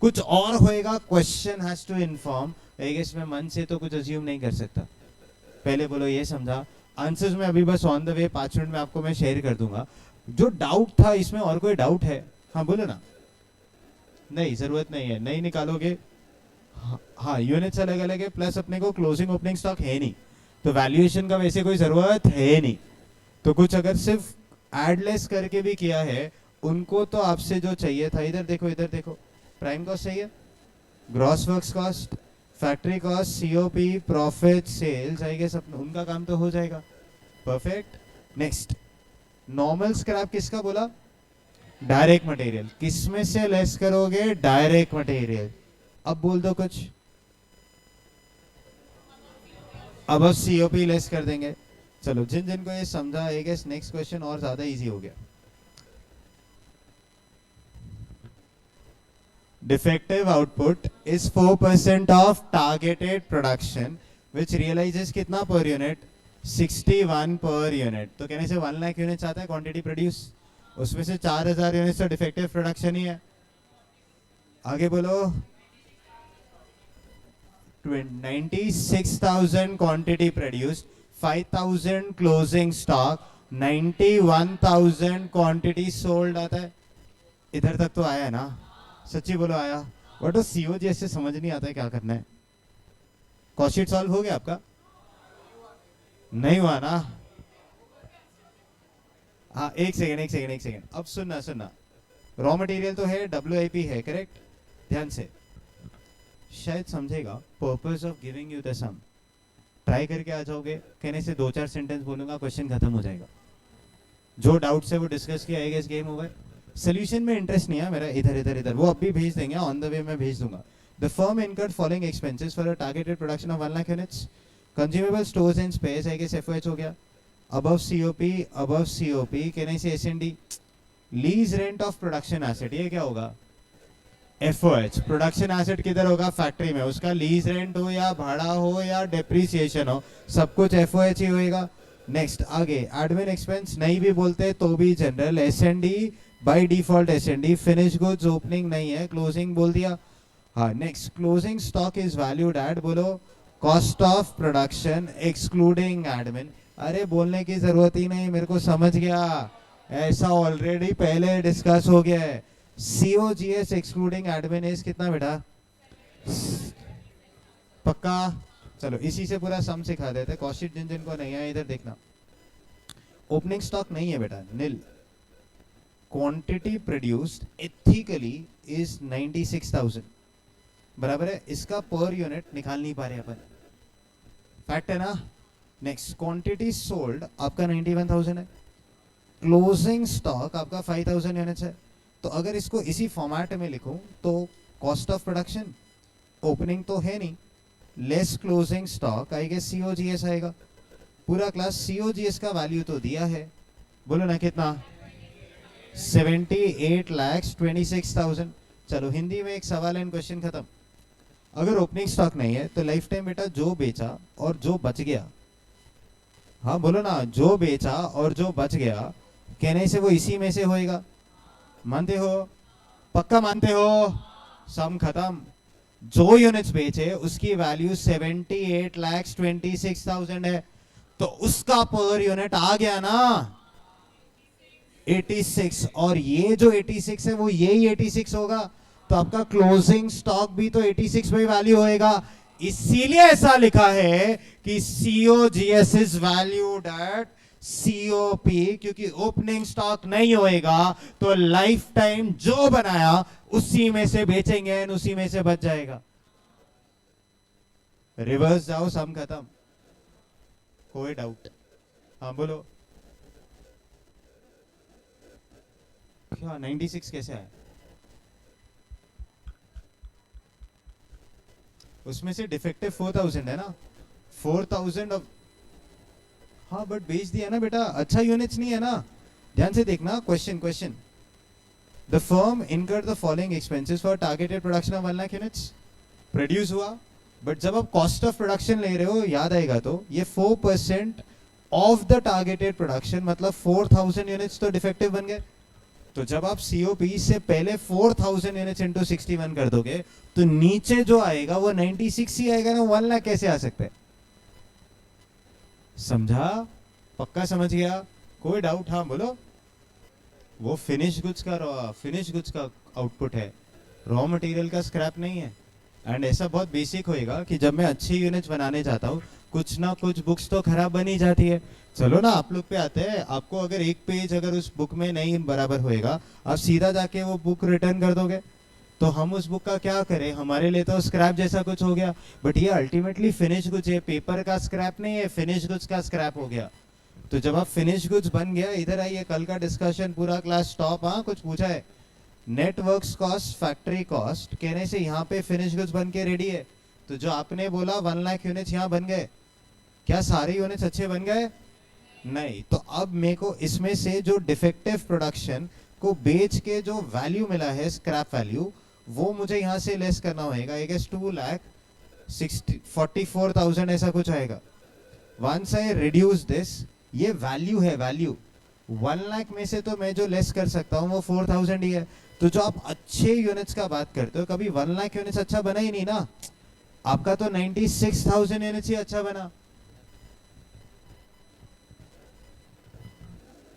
A: कुछ और होएगा, क्वेश्चन हैज टू इन्फॉर्म। इसमें मन से तो कुछ अज्यूम नहीं कर सकता। पहले बोलो ये समझा। आंसर्स में अभी बस ऑन द वे 5 मिनट में आपको मैं शेयर कर दूंगा। जो डाउट था इसमें, और कोई डाउट है? हाँ बोलो ना। नहीं, जरूरत नहीं है, नहीं निकालोगे। हाँ यूनिट्स अलग अलग है, प्लस अपने को क्लोजिंग ओपनिंग स्टॉक है नहीं, तो वैल्यूएशन का वैसे कोई जरूरत है नहीं। तो कुछ अगर सिर्फ एडलेस करके भी किया है, उनको तो आपसे जो चाहिए था, इधर देखो इधर देखो, प्राइम कॉस्ट चाहिए, gross works cost, factory cost, COP, profit, sales, I guess उनका काम तो हो जाएगा। परफेक्ट। नेक्स्ट, नॉर्मल स्क्रैप किसका बोला? Direct material. किसमें से लेस करोगे? Direct material. अब बोल दो कुछ। अब सीओपी लेस कर देंगे। चलो, जिन जिनको ये समझा, आई गेस नेक्स्ट क्वेश्चन और ज्यादा इजी हो गया। Defective output is 4% of targeted production which realizes कितना per unit? 61 per unit। तो कहने से 1 लाख यूनिट्स आता है क्वांटिटी प्रोड्यूस, उसमें से 4000 यूनिट्स तो डिफेक्टिव प्रोडक्शन ही है। आगे बोलो। 96,000 quantity produced, 5,000 closing stock, 91,000 quantity sold आता है। इधर तक तो आया है ना? सच्ची बोलो आया? बट सीओजी ऐसे समझ नहीं आता है क्या करना है। कॉस्ट शीट सॉल्व हो गया आपका? नहीं हुआ ना? हाँ एक सेकेंड। अब सुनना। रॉ मटेरियल तो है, WIP है, करेक्ट? ध्यान से शायद समझेगा। Purpose of giving you the sum, try करके आ जाओगे। कहने से 2-4 सेंटेंस बोलूंगा, क्वेश्चन खत्म हो जाएगा। जो डाउट्स है वो डिस्कस किया, I guess game over. Solution में इंटरेस्ट नहीं है मेरा, इधर वो अभी भेज देंगे, ऑन द वे में भेज दूंगा। The firm incurred following expenses for a targeted production of 1 lakh units. Consumable stores and spares, I guess FOH हो गया। अबव सीओपी कहने से S and D. Lease rent of production asset, ये क्या होगा? एफओएच। प्रोडक्शन एसेट किधर होगा? फैक्ट्री में। उसका लीज रेंट हो या भाड़ा हो या डेप्रिसिएशन हो, सब कुछ एफओएच ही होएगा। नेक्स्ट आगे, एडमिन एक्सपेंस नहीं भी बोलते तो भी general. SND by default SND. Finish goods opening नहीं है, क्लोजिंग बोल दिया। हाँ next, closing stock is valued at, बोलो। Cost of production excluding admin. अरे बोलने की जरूरत ही नहीं, मेरे को समझ गया, ऐसा ऑलरेडी पहले डिस्कस हो गया है। सीओजीएस एक्सक्लूडिंग एडमिन इज कितना बेटा? पक्का? चलो इसी से पूरा सम सिखा देते। कॉस्ट शीट जिन जिनको नहीं है इधर देखना। ओपनिंग स्टॉक नहीं है बेटा, नील। क्वांटिटी प्रोड्यूस्ड एथिकली इज 96,000, बराबर है। इसका पर यूनिट निकाल नहीं पा रहे अपन, फैक्ट है ना? नेक्स्ट, क्वांटिटी सोल्ड आपका 91,000 है, क्लोजिंग स्टॉक आपका 5,000 यूनिट्स है। तो अगर इसको इसी फॉर्मेट में लिखूं तो कॉस्ट ऑफ प्रोडक्शन, ओपनिंग तो है नहीं, less closing stock, I guess COGS आएगा। पूरा क्लास सीओजीएस का वैल्यू तो दिया है, बोलो ना कितना? 78,26,000। चलो हिंदी में एक सवाल एंड क्वेश्चन खत्म। अगर ओपनिंग स्टॉक नहीं है तो लाइफ टाइम बेटा जो बेचा और जो बच गया, हाँ बोलो ना, जो बेचा और जो बच गया, कहने से वो इसी में से होएगा, मानते हो? पक्का मानते हो? सम खत्म। जो यूनिट्स बेचे उसकी वैल्यू 78,26,000 है, तो उसका पर यूनिट आ गया ना 86, और ये जो 86 है वो यही 86 होगा, तो आपका क्लोजिंग स्टॉक भी तो 86 में वैल्यू होएगा। इसीलिए ऐसा लिखा है कि COGS is valued eight COP, क्योंकि ओपनिंग स्टॉक नहीं होएगा तो लाइफ टाइम जो बनाया उसी में से बेचेंगे और उसी में से बच जाएगा। रिवर्स जाओ, सम खत्म। कोई डाउट? हाँ बोलो। क्या 96 कैसे आया? उसमें से डिफेक्टिव 4000 है ना, 4000 अब। हाँ बट बेच दिया ना बेटा, अच्छा यूनिट्स नहीं है ना। ध्यान से देखना question. The firm incurred the following expenses for targeted production of 1 lakh units. Produce हुआ, बट जब आप कॉस्ट ऑफ प्रोडक्शन ले रहे हो, याद आएगा तो ये 4% ऑफ द टारगेटेड प्रोडक्शन, मतलब 4000 यूनिट्स तो डिफेक्टिव बन गए। तो जब आप COP से पहले 4000 यूनिट्स इंटू 61 कर दोगे तो नीचे जो आएगा वो 96 ही आएगा ना, 1 लाख कैसे आ सकते हैं? समझा? पक्का समझ गया? कोई डाउट? हाँ बोलो। वो फिनिश गुड्स का आउटपुट है, रॉ मटेरियल का स्क्रैप नहीं है। एंड ऐसा बहुत बेसिक होएगा कि जब मैं अच्छी यूनिट्स बनाने जाता हूँ, कुछ ना कुछ बुक्स तो खराब बनी जाती है। चलो ना आप लोग पे आते हैं, आपको अगर एक पेज अगर उस बुक में नहीं बराबर होएगा, आप सीधा जाके वो बुक रिटर्न कर दोगे, तो हम उस बुक का क्या करें? हमारे लिए तो स्क्रैप जैसा कुछ हो गया। बट ये अल्टीमेटली फिनिश गुड्स है, पेपर का स्क्रैप नहीं है, फिनिश गुड्स का स्क्रैप हो गया। तो जब आप फिनिश गुड्स बन गया, इधर आइए, कल का डिस्कशन पूरा क्लास स्टॉप। हाँ कुछ पूछा है? नेटवर्क्स कॉस्ट, फैक्ट्री कॉस्ट कहने से यहाँ पे फिनिश गुड्स बन के रेडी है। तो जो आपने बोला 1 लाख यूनिट्स यहाँ बन गए, क्या सारे यूनिट्स अच्छे बन गए? नहीं। तो अब मेरे को इसमें से जो डिफेक्टिव प्रोडक्शन को बेच के जो वैल्यू मिला है, स्क्रैप वैल्यू, वो मुझे यहाँ से लेस करना होगा। आई गेस 2,44,000 ऐसा कुछ आएगा। वंस आई रिड्यूस दिस, ये वैल्यू है, वैल्यू 1 लाख में से तो मैं जो लेस कर सकता हूँ वो 4000 ही है। तो जो आप अच्छे यूनिट्स का बात करते हो, कभी 1 लाख यूनिट्स अच्छा बना ही नहीं ना, आपका तो 96,000 यूनिट्स ही अच्छा बना।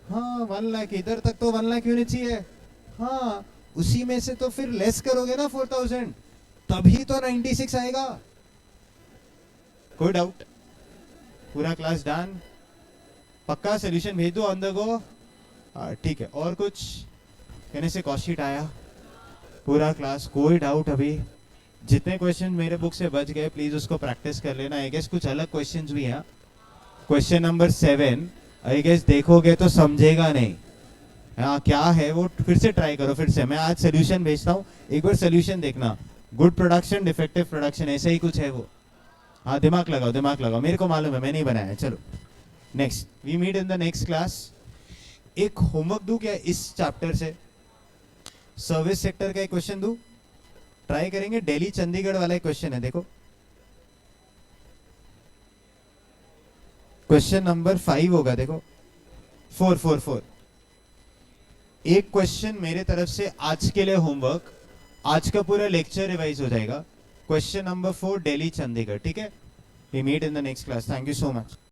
A: हाँ 1 लाख, इधर तक तो 1 लाख यूनिट्स ही है। हाँ उसी में से तो फिर लेस करोगे ना 4000, तभी तो 96 आएगा। कोई डाउट? पूरा क्लास डन? पक्का सॉल्यूशन भेज दो ऑन द गो? ठीक है। और कुछ कहने से कॉस्ट शीट आया पूरा क्लास? कोई डाउट? अभी जितने क्वेश्चन मेरे बुक से बच गए प्लीज उसको प्रैक्टिस कर लेना। आई गेस कुछ अलग क्वेश्चंस भी हैं। क्वेश्चन नंबर 7 आई गेस देखोगे तो समझेगा नहीं। हाँ क्या है वो, फिर से ट्राई करो। फिर से मैं आज सोल्यूशन भेजता हूँ, एक बार सोल्यूशन देखना। गुड प्रोडक्शन, डिफेक्टिव प्रोडक्शन, ऐसे ही कुछ है वो। हाँ दिमाग लगाओ, मेरे को मालूम है, मैं नहीं बनाया। चलो next, we meet in the next class. एक होमवर्क दूं क्या इस चैप्टर से? सर्विस सेक्टर का एक क्वेश्चन दूं? ट्राई करेंगे। दिल्ली चंडीगढ़ वाला एक क्वेश्चन है, देखो। क्वेश्चन नंबर 5 होगा, देखो। 4 एक क्वेश्चन मेरे तरफ से आज के लिए होमवर्क, आज का पूरा लेक्चर रिवाइज हो जाएगा। क्वेश्चन नंबर 4 दिल्ली चंडीगढ़, ठीक है? We meet in the next class. Thank you so much.